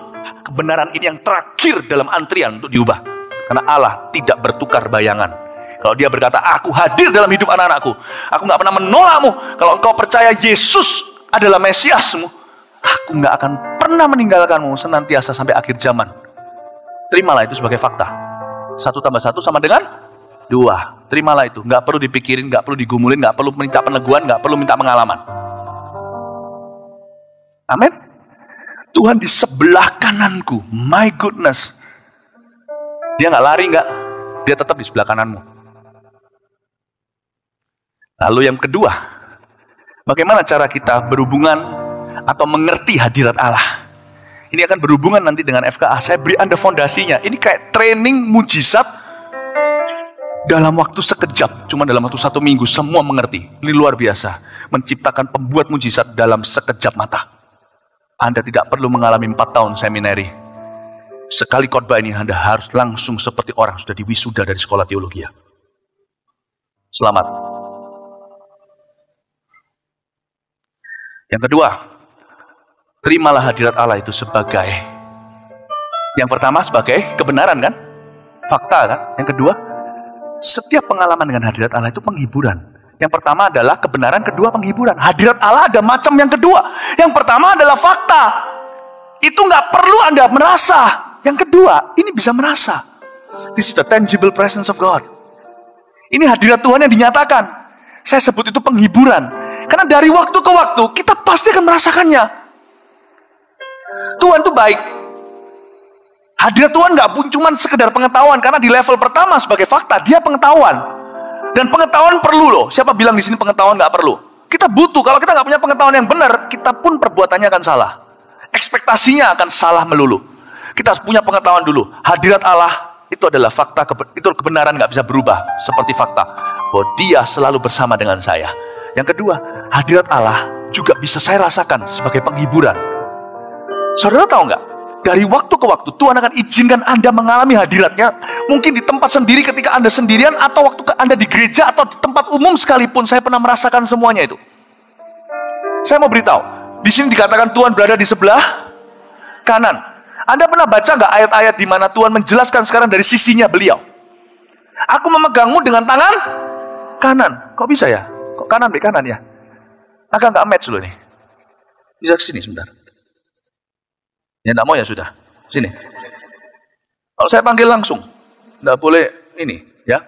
kebenaran ini yang terakhir dalam antrian untuk diubah. Karena Allah tidak bertukar bayangan. Kalau dia berkata, aku hadir dalam hidup anak-anakku, aku gak pernah menolakmu. Kalau engkau percaya Yesus adalah Mesiasmu, aku gak akan pernah meninggalkanmu senantiasa sampai akhir zaman. Terimalah itu sebagai fakta. 1 tambah 1 sama dengan 2. Terimalah itu. Gak perlu dipikirin, gak perlu digumulin, gak perlu minta peneguhan, gak perlu minta pengalaman. Amin. Tuhan di sebelah kananku. My goodness. Dia gak lari, gak. Dia tetap di sebelah kananmu. Lalu yang kedua, bagaimana cara kita berhubungan atau mengerti hadirat Allah? Ini akan berhubungan nanti dengan FKA. Saya beri Anda fondasinya. Ini kayak training mujizat dalam waktu sekejap. Cuma dalam waktu 1 minggu semua mengerti. Ini luar biasa. Menciptakan pembuat mujizat dalam sekejap mata. Anda tidak perlu mengalami 4 tahun seminari. Sekali khotbah ini Anda harus langsung seperti orang sudah diwisuda dari sekolah teologi. Selamat. Yang kedua, terimalah hadirat Allah itu sebagai, yang pertama sebagai kebenaran kan? Fakta kan? Yang kedua, setiap pengalaman dengan hadirat Allah itu penghiburan. Yang pertama adalah kebenaran, kedua penghiburan. Hadirat Allah ada macam yang kedua. Yang pertama adalah fakta. Itu nggak perlu Anda merasa. Yang kedua, ini bisa merasa. This is the tangible presence of God. Ini hadirat Tuhan yang dinyatakan. Saya sebut itu penghiburan. Karena dari waktu ke waktu, kita pasti akan merasakannya. Tuhan itu baik. Hadirat Tuhan nggak pun cuma sekedar pengetahuan. Karena di level pertama sebagai fakta, dia pengetahuan. Dan pengetahuan perlu loh. Siapa bilang di sini pengetahuan nggak perlu? Kita butuh. Kalau kita nggak punya pengetahuan yang benar, kita pun perbuatannya akan salah. Ekspektasinya akan salah melulu. Kita harus punya pengetahuan dulu. Hadirat Allah itu adalah fakta, itu kebenaran nggak bisa berubah. Seperti fakta, bahwa dia selalu bersama dengan saya. Yang kedua, hadirat Allah juga bisa saya rasakan sebagai penghiburan. Saudara tahu nggak? Dari waktu ke waktu, Tuhan akan izinkan Anda mengalami hadiratnya. Mungkin di tempat sendiri ketika Anda sendirian, atau waktu Anda di gereja, atau di tempat umum sekalipun, saya pernah merasakan semuanya itu. Saya mau beritahu, di sini dikatakan Tuhan berada di sebelah kanan. Anda pernah baca nggak ayat-ayat di mana Tuhan menjelaskan sekarang dari sisinya beliau? Aku memegangmu dengan tangan kanan. Kok bisa ya? Kok kanan be kanan ya? Agak nggak match loh nih. Bisa kesini sebentar. Ya nggak mau ya sudah. Sini. Kalau saya panggil langsung, nggak boleh ini, ya.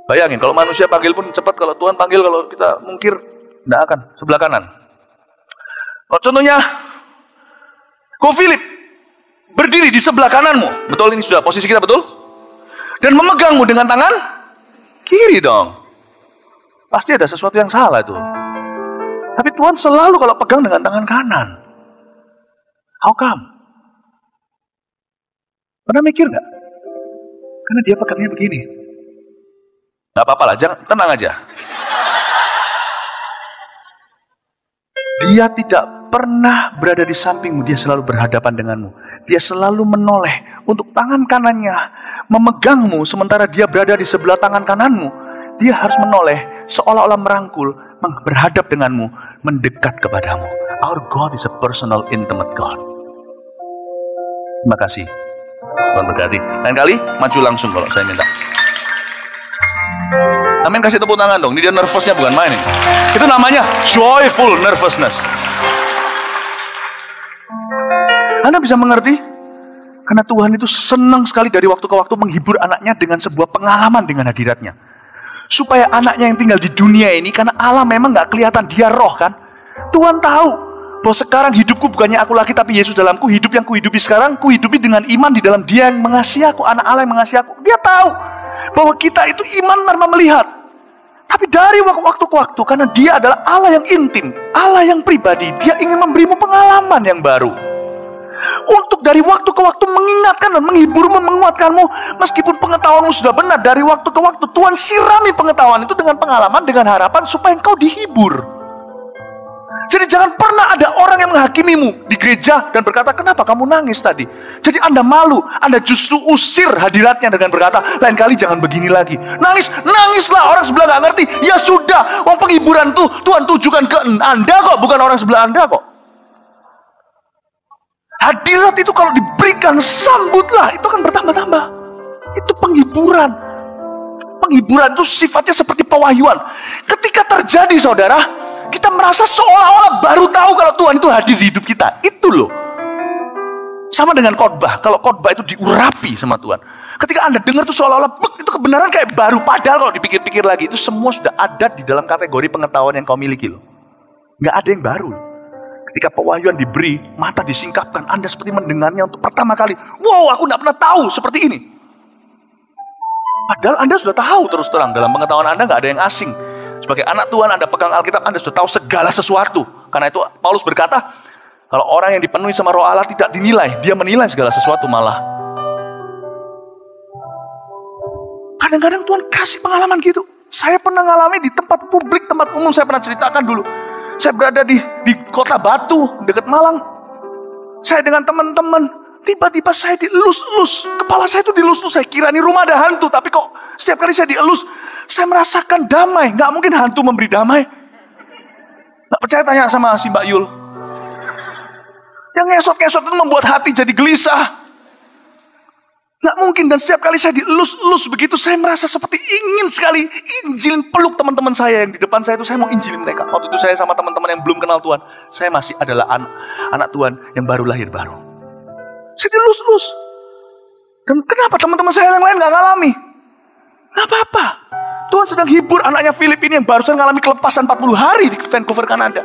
Bayangin, kalau manusia panggil pun cepat, kalau Tuhan panggil, kalau kita mungkir, nggak akan. Sebelah kanan. Kalau contohnya, Ko Philip berdiri di sebelah kananmu. Betul, ini sudah posisi kita, betul? Dan memegangmu dengan tangan kiri dong. Pasti ada sesuatu yang salah tuh. Tapi Tuhan selalu kalau pegang dengan tangan kanan. How come? Pernah mikir nggak? Karena dia pegangnya begini. Nggak apa-apa lah, jangan, tenang aja. Dia tidak pernah berada di sampingmu, dia selalu berhadapan denganmu. Dia selalu menoleh untuk tangan kanannya memegangmu, sementara dia berada di sebelah tangan kananmu. Dia harus menoleh, seolah-olah merangkul, berhadap denganmu, mendekat kepadamu. Our God is a personal, intimate God. Terima kasih. Tuhan berkati. Lain kali, maju langsung kalau saya minta. Amin, kasih tepuk tangan dong. Ini dia nervousnya bukan main ini. Itu namanya joyful nervousness. Anda bisa mengerti? Karena Tuhan itu senang sekali dari waktu ke waktu menghibur anaknya dengan sebuah pengalaman dengan hadiratnya. Supaya anaknya yang tinggal di dunia ini, karena Allah memang gak kelihatan, dia roh kan. Tuhan tahu bahwa sekarang hidupku bukannya aku lagi, tapi Yesus dalamku. Hidup yang kuhidupi sekarang, kuhidupi dengan iman di dalam Dia yang mengasihi aku, anak Allah yang mengasihi aku. Dia tahu bahwa kita itu iman tanpa melihat. Tapi dari waktu ke waktu, karena Dia adalah Allah yang intim, Allah yang pribadi, Dia ingin memberimu pengalaman yang baru. Untuk dari waktu ke waktu mengingatkan dan menghiburmu, menguatkanmu. Meskipun pengetahuanmu sudah benar, dari waktu ke waktu Tuhan sirami pengetahuan itu dengan pengalaman, dengan harapan supaya engkau dihibur. Jadi jangan pernah ada orang yang menghakimimu di gereja dan berkata, kenapa kamu nangis tadi? Jadi Anda malu, Anda justru usir hadiratnya dengan berkata, lain kali jangan begini lagi. Nangis, nangislah, orang sebelah gak ngerti. Ya sudah, wong penghiburan tuh Tuhan tujukan ke Anda kok, bukan orang sebelah Anda kok. Hadirat itu kalau diberikan, sambutlah, itu kan bertambah-tambah. Itu penghiburan. Penghiburan itu sifatnya seperti pewahyuan. Ketika terjadi saudara, kita merasa seolah-olah baru tahu kalau Tuhan itu hadir di hidup kita. Itu loh. Sama dengan khotbah. Kalau khotbah itu diurapi sama Tuhan. Ketika Anda dengar itu seolah-olah itu kebenaran kayak baru. Padahal kalau dipikir-pikir lagi, itu semua sudah ada di dalam kategori pengetahuan yang kau miliki loh. Nggak ada yang baru loh. Ketika pewahyuan diberi, mata disingkapkan, Anda seperti mendengarnya untuk pertama kali. Wow, aku nggak pernah tahu seperti ini. Padahal Anda sudah tahu terus terang. Dalam pengetahuan Anda nggak ada yang asing. Sebagai anak Tuhan, Anda pegang Alkitab, Anda sudah tahu segala sesuatu. Karena itu Paulus berkata, kalau orang yang dipenuhi sama Roh Allah tidak dinilai, dia menilai segala sesuatu malah. Kadang-kadang Tuhan kasih pengalaman gitu. Saya pernah ngalami di tempat publik, tempat umum, saya pernah ceritakan dulu. Saya berada di kota Batu, dekat Malang. Saya dengan teman-teman, tiba-tiba saya dielus-elus. Kepala saya itu dielus-elus, saya kira ini rumah ada hantu. Tapi kok setiap kali saya dielus, saya merasakan damai. Gak mungkin hantu memberi damai. Gak percaya tanya sama si Mbak Yul. Yang ngesot-ngesot itu membuat hati jadi gelisah. Gak mungkin, dan setiap kali saya dielus-elus begitu, saya merasa seperti ingin sekali injilin, peluk teman-teman saya yang di depan saya itu, saya mau injilin mereka. Waktu itu saya sama teman-teman yang belum kenal Tuhan, saya masih adalah anak Tuhan yang baru lahir baru. Saya dielus-elus. Dan kenapa teman-teman saya yang lain gak ngalami? Gak apa-apa. Tuhan sedang hibur anaknya Philip ini yang barusan ngalami kelepasan 40 hari di Vancouver, Kanada.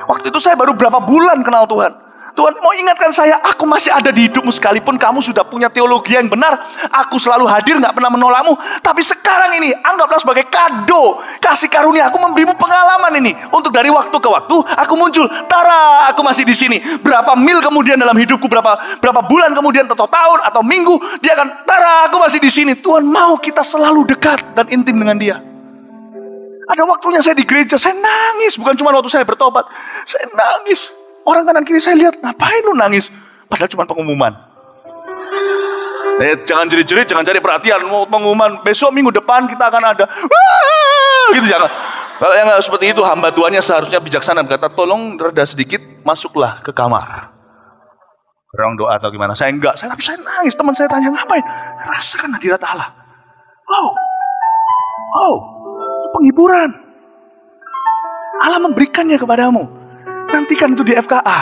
Waktu itu saya baru berapa bulan kenal Tuhan. Tuhan mau ingatkan saya, aku masih ada di hidupmu sekalipun kamu sudah punya teologi yang benar. Aku selalu hadir, gak pernah menolakmu. Tapi sekarang ini, anggaplah sebagai kado, kasih karunia. Aku memberimu pengalaman ini. Untuk dari waktu ke waktu, aku muncul. Tara, aku masih di sini. Berapa mil kemudian dalam hidupku, berapa bulan kemudian, atau tahun, atau minggu, dia akan, Tara, aku masih di sini. Tuhan mau kita selalu dekat dan intim dengan Dia. Ada waktunya saya di gereja, saya nangis. Bukan cuma waktu saya bertobat, saya nangis. Orang kanan kiri saya lihat, ngapain lu nangis? Padahal cuma pengumuman. Jangan jerit-jerit, jangan cari perhatian. Mau pengumuman, besok minggu depan kita akan ada. Gitu jangan. Kalau yang seperti itu, hamba Tuhannya seharusnya bijaksana. Berkata, tolong reda sedikit, masuklah ke kamar. Orang doa atau gimana? Saya enggak, tapi saya nangis. Teman saya tanya, ngapain? Rasakan hadirat Allah. Wow, itu penghiburan. Allah memberikannya kepadamu. Nantikan itu di FKA.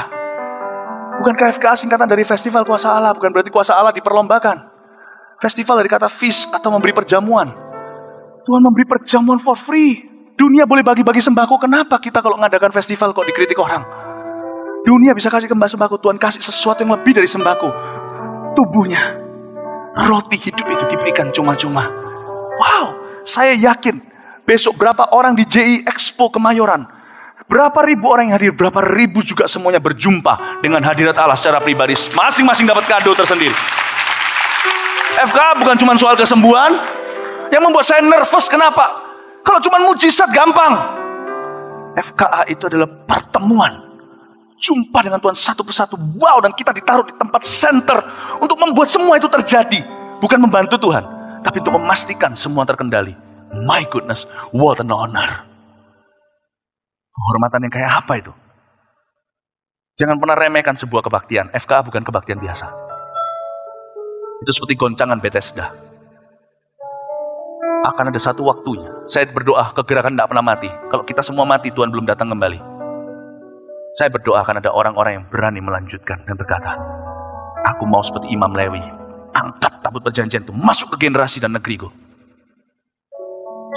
Bukankah FKA singkatan dari Festival Kuasa Allah? Bukan berarti kuasa Allah diperlombakan. Festival dari kata feast atau memberi perjamuan. Tuhan memberi perjamuan for free. Dunia boleh bagi-bagi sembako. Kenapa kita kalau mengadakan festival kok dikritik orang? Dunia bisa kasih kembali sembako. Tuhan kasih sesuatu yang lebih dari sembako. Tubuhnya. Roti hidup itu diberikan cuma-cuma. Wow, saya yakin besok berapa orang di JI Expo Kemayoran. Berapa ribu orang yang hadir. Berapa ribu juga semuanya berjumpa dengan hadirat Allah secara pribadi. Masing-masing dapat kado tersendiri. FKA bukan cuma soal kesembuhan. Yang membuat saya nervous, kenapa? Kalau cuma mujizat gampang. FKA itu adalah pertemuan. Jumpa dengan Tuhan satu persatu. Wow, dan kita ditaruh di tempat center. Untuk membuat semua itu terjadi. Bukan membantu Tuhan. Tapi untuk memastikan semua terkendali. My goodness, what an honor. Kehormatan yang kayak apa itu? Jangan pernah remehkan sebuah kebaktian. FKA bukan kebaktian biasa. Itu seperti goncangan Bethesda. Akan ada satu waktunya. Saya berdoa, kegerakan tidak pernah mati. Kalau kita semua mati, Tuhan belum datang kembali. Saya berdoa akan ada orang-orang yang berani melanjutkan dan berkata, aku mau seperti Imam Lewi. Angkat tabut perjanjian itu, masuk ke generasi dan negeriku.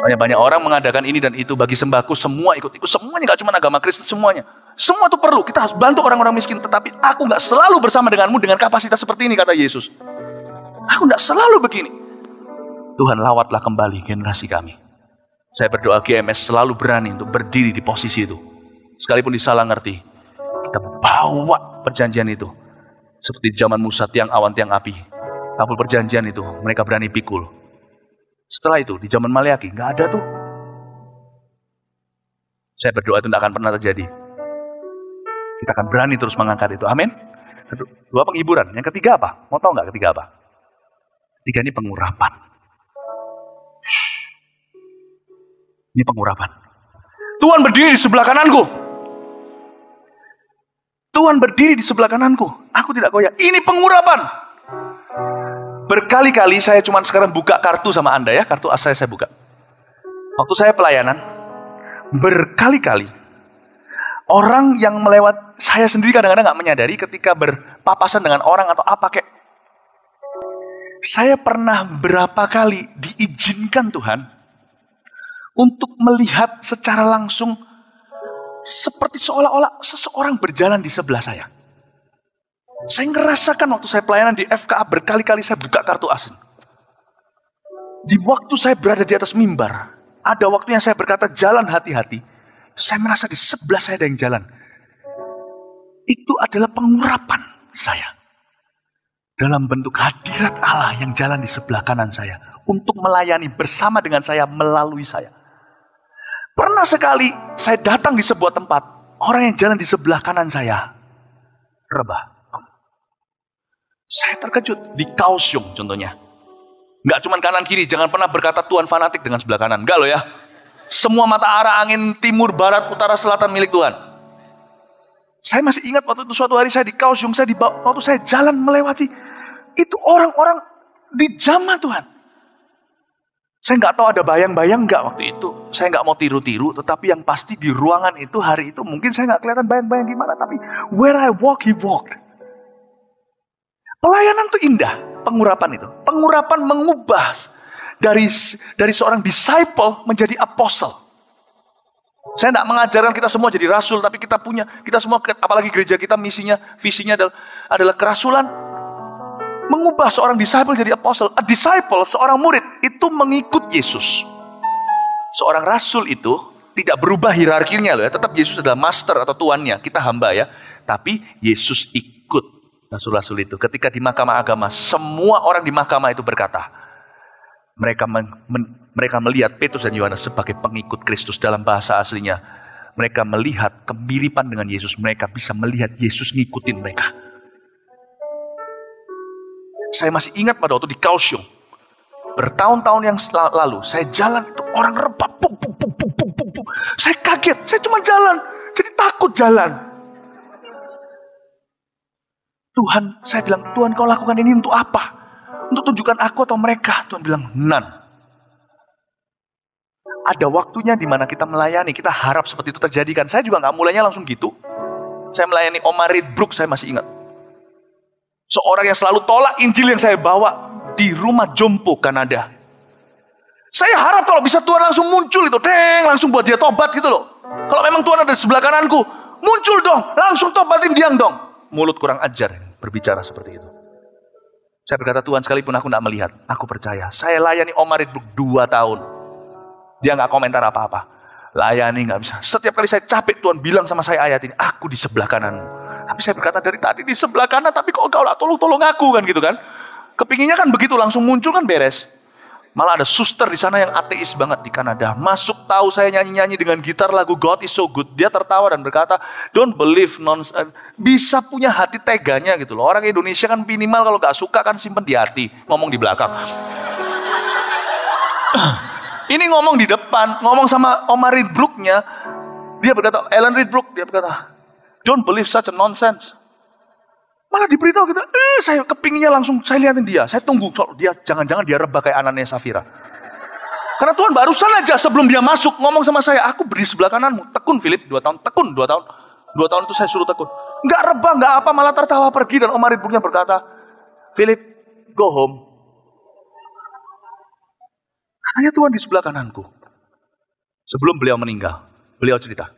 Soalnya banyak orang mengadakan ini dan itu, bagi sembako, semua ikut-ikut. Semuanya, gak cuma agama Kristen, semuanya. Semua itu perlu, kita harus bantu orang-orang miskin. Tetapi aku gak selalu bersama denganmu dengan kapasitas seperti ini, kata Yesus. Aku gak selalu begini. Tuhan, lawatlah kembali generasi kami. Saya berdoa GMS selalu berani untuk berdiri di posisi itu. Sekalipun disalah ngerti, kita bawa perjanjian itu. Seperti zaman Musa, tiang awan, tiang api. Tabul perjanjian itu, mereka berani pikul. Setelah itu, di zaman Maleaki, nggak ada tuh. Saya berdoa itu tidak akan pernah terjadi. Kita akan berani terus mengangkat itu. Amin. Dua, penghiburan. Yang ketiga apa? Mau tahu nggak ketiga apa? Ketiga ini pengurapan. Ini pengurapan. Tuhan berdiri di sebelah kananku. Tuhan berdiri di sebelah kananku. Aku tidak goyah. Ini pengurapan. Berkali-kali saya cuma sekarang buka kartu sama Anda ya. Kartu as saya buka. Waktu saya pelayanan, berkali-kali orang yang melewat, saya sendiri kadang-kadang gak menyadari ketika berpapasan dengan orang atau apa kayak. Saya pernah berapa kali diizinkan Tuhan untuk melihat secara langsung seperti seolah-olah seseorang berjalan di sebelah saya. Saya ngerasakan waktu saya pelayanan di FKA berkali-kali saya buka kartu asing. Di waktu saya berada di atas mimbar, ada waktunya saya berkata jalan hati-hati. Saya merasa di sebelah saya ada yang jalan. Itu adalah pengurapan saya. Dalam bentuk hadirat Allah yang jalan di sebelah kanan saya. Untuk melayani bersama dengan saya, melalui saya. Pernah sekali saya datang di sebuah tempat, orang yang jalan di sebelah kanan saya rebah. Saya terkejut di Kaohsiung contohnya. Nggak cuma kanan kiri, jangan pernah berkata Tuhan fanatik dengan sebelah kanan. Enggak loh ya. Semua mata arah angin timur, barat, utara, selatan milik Tuhan. Saya masih ingat waktu itu suatu hari saya di Kaohsiung, waktu saya jalan melewati itu orang-orang di jamaah Tuhan. Saya nggak tahu ada bayang-bayang nggak waktu itu. Saya nggak mau tiru-tiru, tetapi yang pasti di ruangan itu hari itu mungkin saya nggak kelihatan bayang-bayang gimana, tapi where I walk, he walked. Pelayanan itu indah, pengurapan itu. Pengurapan mengubah dari seorang disciple menjadi apostle. Saya tidak mengajarkan kita semua jadi rasul, tapi kita semua, apalagi gereja kita visinya adalah kerasulan. Mengubah seorang disciple jadi apostle. A disciple, seorang murid, itu mengikut Yesus. Seorang rasul itu tidak berubah hierarkinya loh ya. Tetap Yesus adalah master atau tuannya. Kita hamba ya. Tapi Yesus ikut rasul-rasul itu. Ketika di mahkamah agama, semua orang di mahkamah itu berkata, mereka melihat Petrus dan Yohanes sebagai pengikut Kristus. Dalam bahasa aslinya, mereka melihat kemiripan dengan Yesus. Mereka bisa melihat Yesus ngikutin mereka. Saya masih ingat pada waktu di Kaohsiung, bertahun-tahun yang lalu, saya jalan itu orang rebah, puk. Saya kaget, saya cuma jalan, jadi takut jalan. Tuhan, saya bilang, Tuhan kau lakukan ini untuk apa? Untuk tunjukkan aku atau mereka? Tuhan bilang, none. Ada waktunya di mana kita melayani, kita harap seperti itu terjadi kan. Saya juga nggak mulainya langsung gitu. Saya melayani Omar Reed Brooks, saya masih ingat. Seorang yang selalu tolak Injil yang saya bawa di rumah Jompo, Kanada. Saya harap kalau bisa Tuhan langsung muncul itu, langsung buat dia tobat gitu loh. Kalau memang Tuhan ada di sebelah kananku, muncul dong, langsung tobatin dia dong. Mulut kurang ajar berbicara seperti itu. Saya berkata, Tuhan, sekalipun aku tidak melihat, aku percaya. Saya layani Omar Reed Brooks 2 tahun. Dia nggak komentar apa-apa. Layani nggak bisa. Setiap kali saya capek, Tuhan bilang sama saya ayat ini, aku di sebelah kananmu. Tapi saya berkata dari tadi di sebelah kanan, tapi kok engkau lah tolong aku kan gitu kan. Kepinginnya kan begitu, langsung muncul kan beres. Malah ada suster di sana yang ateis banget di Kanada. Masuk tahu saya nyanyi-nyanyi dengan gitar lagu God is so good. Dia tertawa dan berkata, don't believe nonsense. Bisa punya hati teganya gitu loh. Orang Indonesia kan minimal kalau gak suka kan simpen di hati. Ngomong di belakang. Ini ngomong di depan. Ngomong sama Omar Reed Brooks-nya. Dia berkata, Ellen Reed Brooks. Dia berkata, don't believe such a nonsense. Malah diberitahu gitu, saya kepinginnya langsung, saya liatin dia. Saya tunggu, dia jangan-jangan dia rebah kayak Anania Safira. Karena Tuhan barusan aja sebelum dia masuk, ngomong sama saya, aku berdiri sebelah kananmu. Tekun Philip, 2 tahun, tekun 2 tahun. 2 tahun itu saya suruh tekun. Nggak rebah, nggak apa, malah tertawa pergi. Dan Omar Reed Brooks berkata, Philip, go home. Katanya Tuhan di sebelah kananku. Sebelum beliau meninggal, beliau cerita.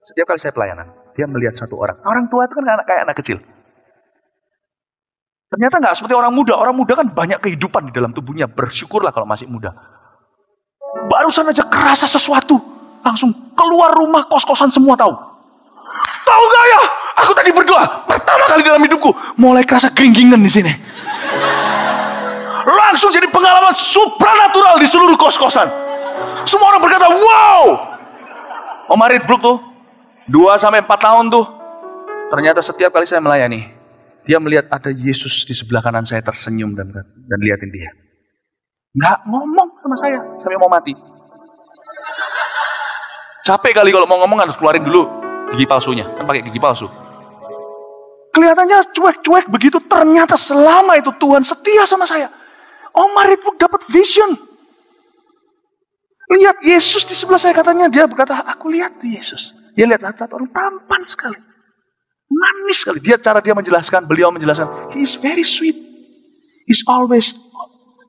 Setiap kali saya pelayanan, dia melihat satu orang. Orang tua itu kan kayak anak kecil. Ternyata nggak seperti orang muda. Orang muda kan banyak kehidupan di dalam tubuhnya. Bersyukurlah kalau masih muda. Barusan aja kerasa sesuatu. Langsung keluar rumah, kos-kosan semua tahu. Tahu gak ya? Aku tadi berdoa. Pertama kali dalam hidupku. Mulai kerasa geringgingan di sini. Langsung jadi pengalaman supranatural di seluruh kos-kosan. Semua orang berkata, wow. Omar Reed Brooks tuh. 2-4 tahun tuh. Ternyata setiap kali saya melayani. Dia melihat ada Yesus di sebelah kanan saya tersenyum dan liatin dia. Nggak ngomong sama saya sampai mau mati. Capek kali kalau mau ngomong harus keluarin dulu gigi palsunya. Kan pakai gigi palsu. Kelihatannya cuek-cuek begitu. Ternyata selama itu Tuhan setia sama saya. Omar itu dapat vision. Lihat Yesus di sebelah saya katanya. Dia berkata, aku lihat Yesus. Dia lihat satu orang tampan sekali. Manis sekali. Cara dia menjelaskan, beliau menjelaskan, he is very sweet. He's always,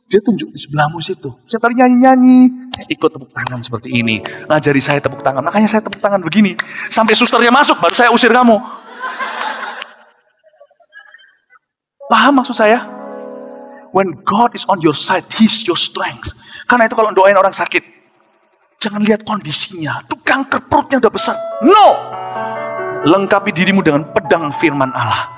dia tunjuk di sebelahmu situ. Setiap kali nyanyi-nyanyi, ikut tepuk tangan seperti ini. Ngajari saya tepuk tangan. Makanya saya tepuk tangan begini. Sampai susternya masuk, baru saya usir kamu. Paham maksud saya? When God is on your side, He's your strength. Karena itu kalau doain orang sakit, jangan lihat kondisinya. Itu kanker perutnya udah besar. No! Lengkapi dirimu dengan pedang firman Allah.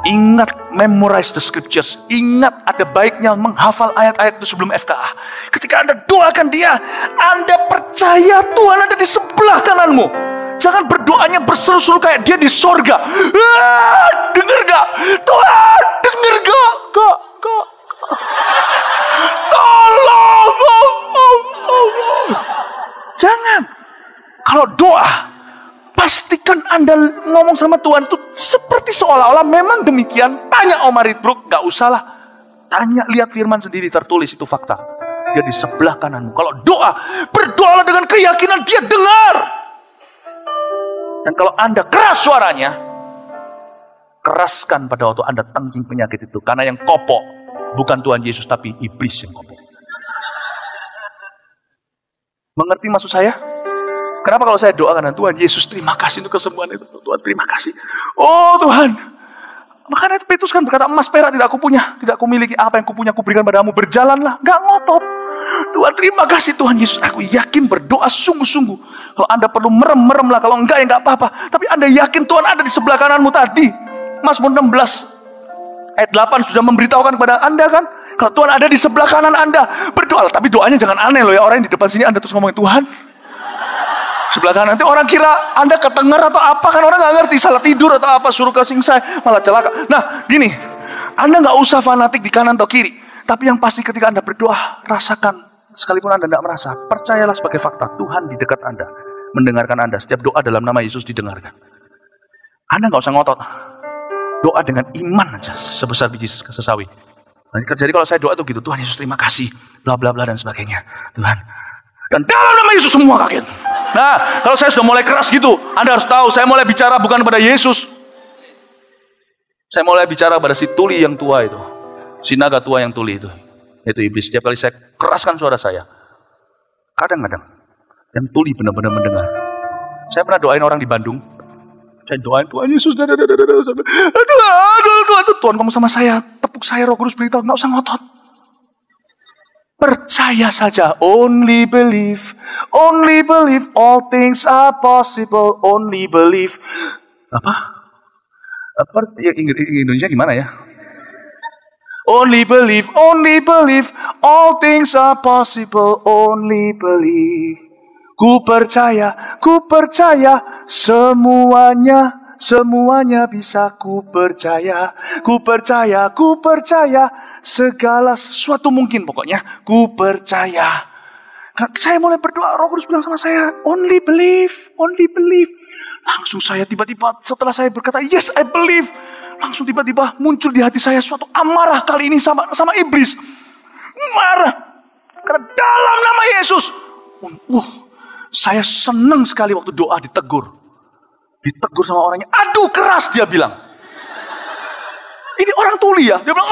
Ingat, memorize the scriptures. Ingat, ada baiknya menghafal ayat-ayat itu sebelum FKA. Ketika Anda doakan dia, Anda percaya Tuhan ada di sebelah kananmu. Jangan berdoanya berseru-seru kayak dia di sorga. Dengar gak? Tuhan, dengar gak? Gak. Tolong. Jangan. Kalau doa, pastikan Anda ngomong sama Tuhan itu seperti seolah-olah memang demikian. Tanya Omar Reed Brooks, gak usah lah. Tanya, lihat firman sendiri tertulis, itu fakta. Dia di sebelah kananmu. Kalau doa, berdoalah dengan keyakinan dia dengar. Dan kalau Anda keras suaranya, keraskan pada waktu Anda tengking penyakit itu. Karena yang kopok bukan Tuhan Yesus, tapi iblis yang kopok. Mengerti maksud saya? Kenapa kalau saya doakan Tuhan Yesus terima kasih untuk kesembuhan itu. Tuhan terima kasih. Oh Tuhan. Makanya Petrus kan berkata, emas perak tidak aku punya, tidak aku miliki, apa yang kupunya aku berikan padamu. Berjalanlah, gak ngotot. Tuhan terima kasih Tuhan Yesus. Aku yakin berdoa sungguh-sungguh. Kalau Anda perlu merem lah, kalau enggak ya enggak apa-apa. Tapi Anda yakin Tuhan ada di sebelah kananmu tadi. Mazmur 16 ayat 8 sudah memberitahukan kepada Anda kan. Kalau Tuhan ada di sebelah kanan Anda, berdoa. Tapi doanya jangan aneh loh ya. Orang yang di depan sini Anda terus ngomongin Tuhan sebelah kanan, nanti orang kira Anda ketenger atau apa, kan orang gak ngerti, salah tidur atau apa, suruh ke singsai, malah celaka. Nah gini, Anda gak usah fanatik di kanan atau kiri, tapi yang pasti ketika Anda berdoa, rasakan, sekalipun Anda gak merasa, percayalah sebagai fakta, Tuhan di dekat Anda, mendengarkan Anda. Setiap doa dalam nama Yesus didengarkan. Anda gak usah ngotot. Doa dengan iman aja sebesar biji sesawi. Jadi kalau saya doa tuh gitu, Tuhan Yesus terima kasih, bla bla bla dan sebagainya. Tuhan. Dan dalam nama Yesus semua kaget. Nah, kalau saya sudah mulai keras gitu, Anda harus tahu saya mulai bicara bukan pada Yesus. Saya mulai bicara pada si tuli yang tua itu. Si naga tua yang tuli itu. Itu iblis. Setiap kali saya keraskan suara saya. Kadang-kadang yang tuli benar-benar mendengar. Saya pernah doain orang di Bandung. Saya doain Tuhan Yesus, Tuhan kamu sama saya, tepuk saya, Roh Kudus beritahu, nggak usah ngotot. Percaya saja, only believe, all things are possible, only believe. Apa Indonesia gimana ya? Only believe, all things are possible, only believe. Ku percaya, semuanya bisa ku percaya, segala sesuatu mungkin pokoknya, ku percaya. Saya mulai berdoa, Roh Kudus bilang sama saya, only believe. Langsung saya tiba-tiba setelah saya berkata, yes I believe, langsung tiba-tiba muncul di hati saya suatu amarah kali ini sama iblis. Marah. Karena dalam nama Yesus. Saya senang sekali waktu doa ditegur. Ditegur sama orangnya. Aduh keras dia bilang. Ini orang tuli ya. Dia bilang,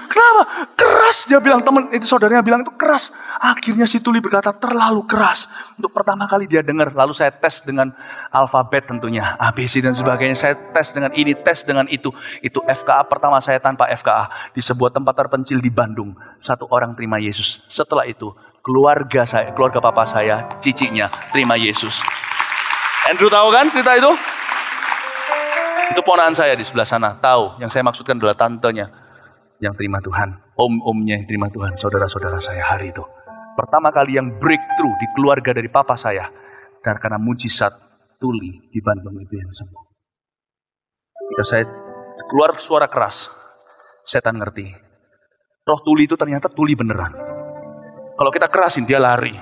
kenapa? Keras dia bilang. Teman itu saudaranya bilang itu keras. Akhirnya si tuli berkata terlalu keras. Untuk pertama kali dia dengar. Lalu saya tes dengan alfabet tentunya. ABC dan sebagainya. Saya tes dengan ini, tes dengan itu. Itu FKA pertama saya tanpa FKA. Di sebuah tempat terpencil di Bandung. Satu orang terima Yesus. Setelah itu keluarga papa saya, cicinya terima Yesus. Andrew tahu kan cerita itu? Itu ponakan saya di sebelah sana, tahu. Yang saya maksudkan adalah tantenya yang terima Tuhan, omnya yang terima Tuhan, saudara-saudara saya hari itu. Pertama kali yang breakthrough di keluarga dari papa saya, dan karena mujizat tuli di Bandung itu yang sembuh. Ketika saya keluar suara keras, setan ngerti. Roh tuli itu ternyata tuli beneran. Kalau kita kerasin, dia lari.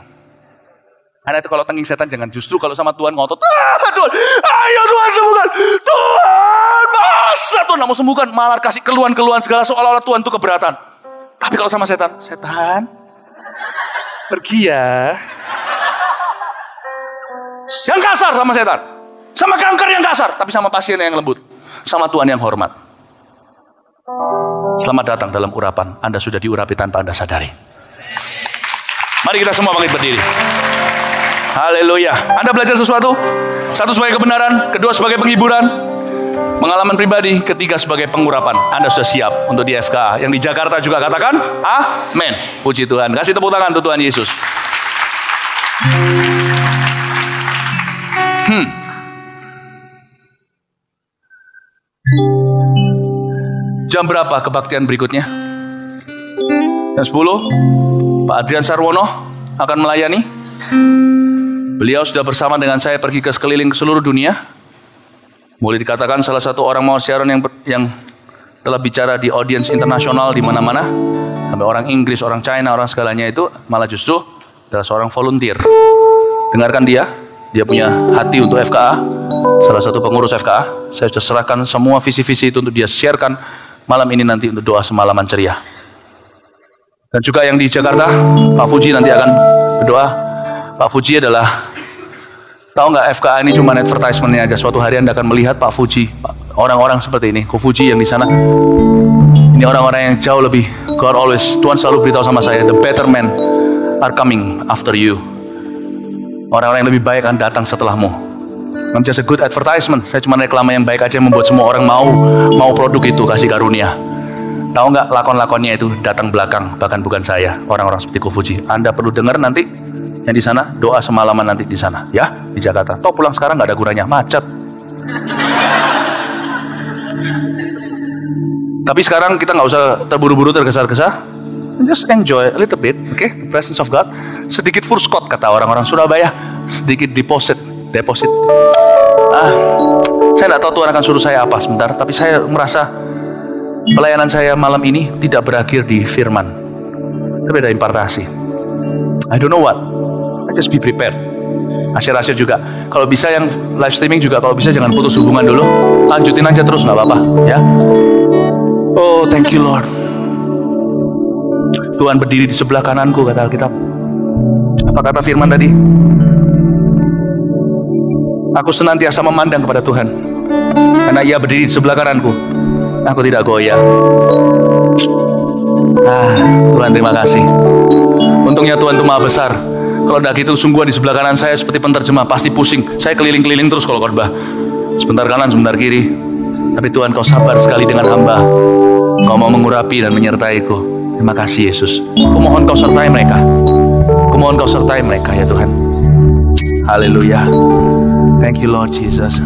Karena itu kalau tenging setan jangan, justru kalau sama Tuhan ngotot, Tuhan, ayo Tuhan sembuhkan. Tuhan, masa Tuhan nggak mau sembuhkan, malah kasih keluhan-keluhan segala seolah-olah Tuhan itu keberatan. Tapi kalau sama setan, pergi ya. Yang kasar sama setan. Sama kanker yang kasar, tapi sama pasien yang lembut. Sama Tuhan yang hormat. Selamat datang dalam urapan. Anda sudah diurapi tanpa Anda sadari. Mari kita semua bangkit berdiri. Haleluya. Anda belajar sesuatu? Satu sebagai kebenaran, kedua sebagai penghiburan, pengalaman pribadi, ketiga sebagai pengurapan. Anda sudah siap untuk di FKA. Yang di Jakarta juga katakan, amin. Puji Tuhan. Kasih tepuk tangan untuk Tuhan Yesus. Jam berapa kebaktian berikutnya? Jam 10. Pak Adrian Sarwono akan melayani. Beliau sudah bersama dengan saya pergi ke sekeliling ke seluruh dunia. Boleh dikatakan salah satu orang Mawar Siaran yang telah bicara di audiens internasional di mana-mana. Sampai orang Inggris, orang China, orang segalanya itu malah justru adalah seorang volunteer. Dengarkan dia punya hati untuk FKA. Salah satu pengurus FKA. Saya sudah serahkan semua visi-visi itu untuk dia sharekan malam ini nanti untuk doa semalaman ceria. Dan juga yang di Jakarta, Pak Fuji nanti akan berdoa. Pak Fuji adalah, tahu nggak FKA ini cuma advertisement-nya aja. Suatu hari Anda akan melihat Pak Fuji, orang-orang seperti ini, Ko Fuji yang di sana. Ini orang-orang yang jauh lebih, Tuhan selalu beritahu sama saya, the better men are coming after you. Orang-orang yang lebih baik akan datang setelahmu. Not just a good advertisement. Saya cuma reklama yang baik aja yang membuat semua orang mau produk itu, kasih karunia. Tahu nggak lakon-lakonnya itu datang belakang, bahkan bukan saya, orang-orang seperti Ko Fuji. Anda perlu dengar nanti yang di sana, doa semalaman nanti di sana, ya, di Jakarta. Toh pulang sekarang nggak ada gunanya, macet. Tapi sekarang kita nggak usah terburu-buru tergesa-gesa, just enjoy a little bit, okay? The presence of God. Sedikit furskot kata orang-orang Surabaya, sedikit deposit. Saya nggak tahu Tuhan akan suruh saya apa sebentar, tapi saya merasa pelayanan saya malam ini tidak berakhir di firman, tapi ada impartasi. I don't know what. I just be prepared. Asyir-asyir juga. Kalau bisa yang live streaming juga, kalau bisa jangan putus hubungan dulu. Lanjutin aja terus, nggak apa-apa ya. Oh, thank you Lord. Tuhan berdiri di sebelah kananku, kata Alkitab. Apa kata firman tadi? Aku senantiasa memandang kepada Tuhan, karena Ia berdiri di sebelah kananku. Aku tidak goyah. Tuhan terima kasih. Untungnya Tuhan itu maha besar. Kalau tidak gitu, sungguh di sebelah kanan saya seperti penterjemah, pasti pusing. Saya keliling-keliling terus kalau khotbah. Sebentar kanan, sebentar kiri. Tapi Tuhan, Kau sabar sekali dengan hamba. Kau mau mengurapi dan menyertaiku. Terima kasih Yesus. Kumohon Kau sertai mereka. Kumohon Kau sertai mereka ya Tuhan. Haleluya. Thank you Lord Jesus.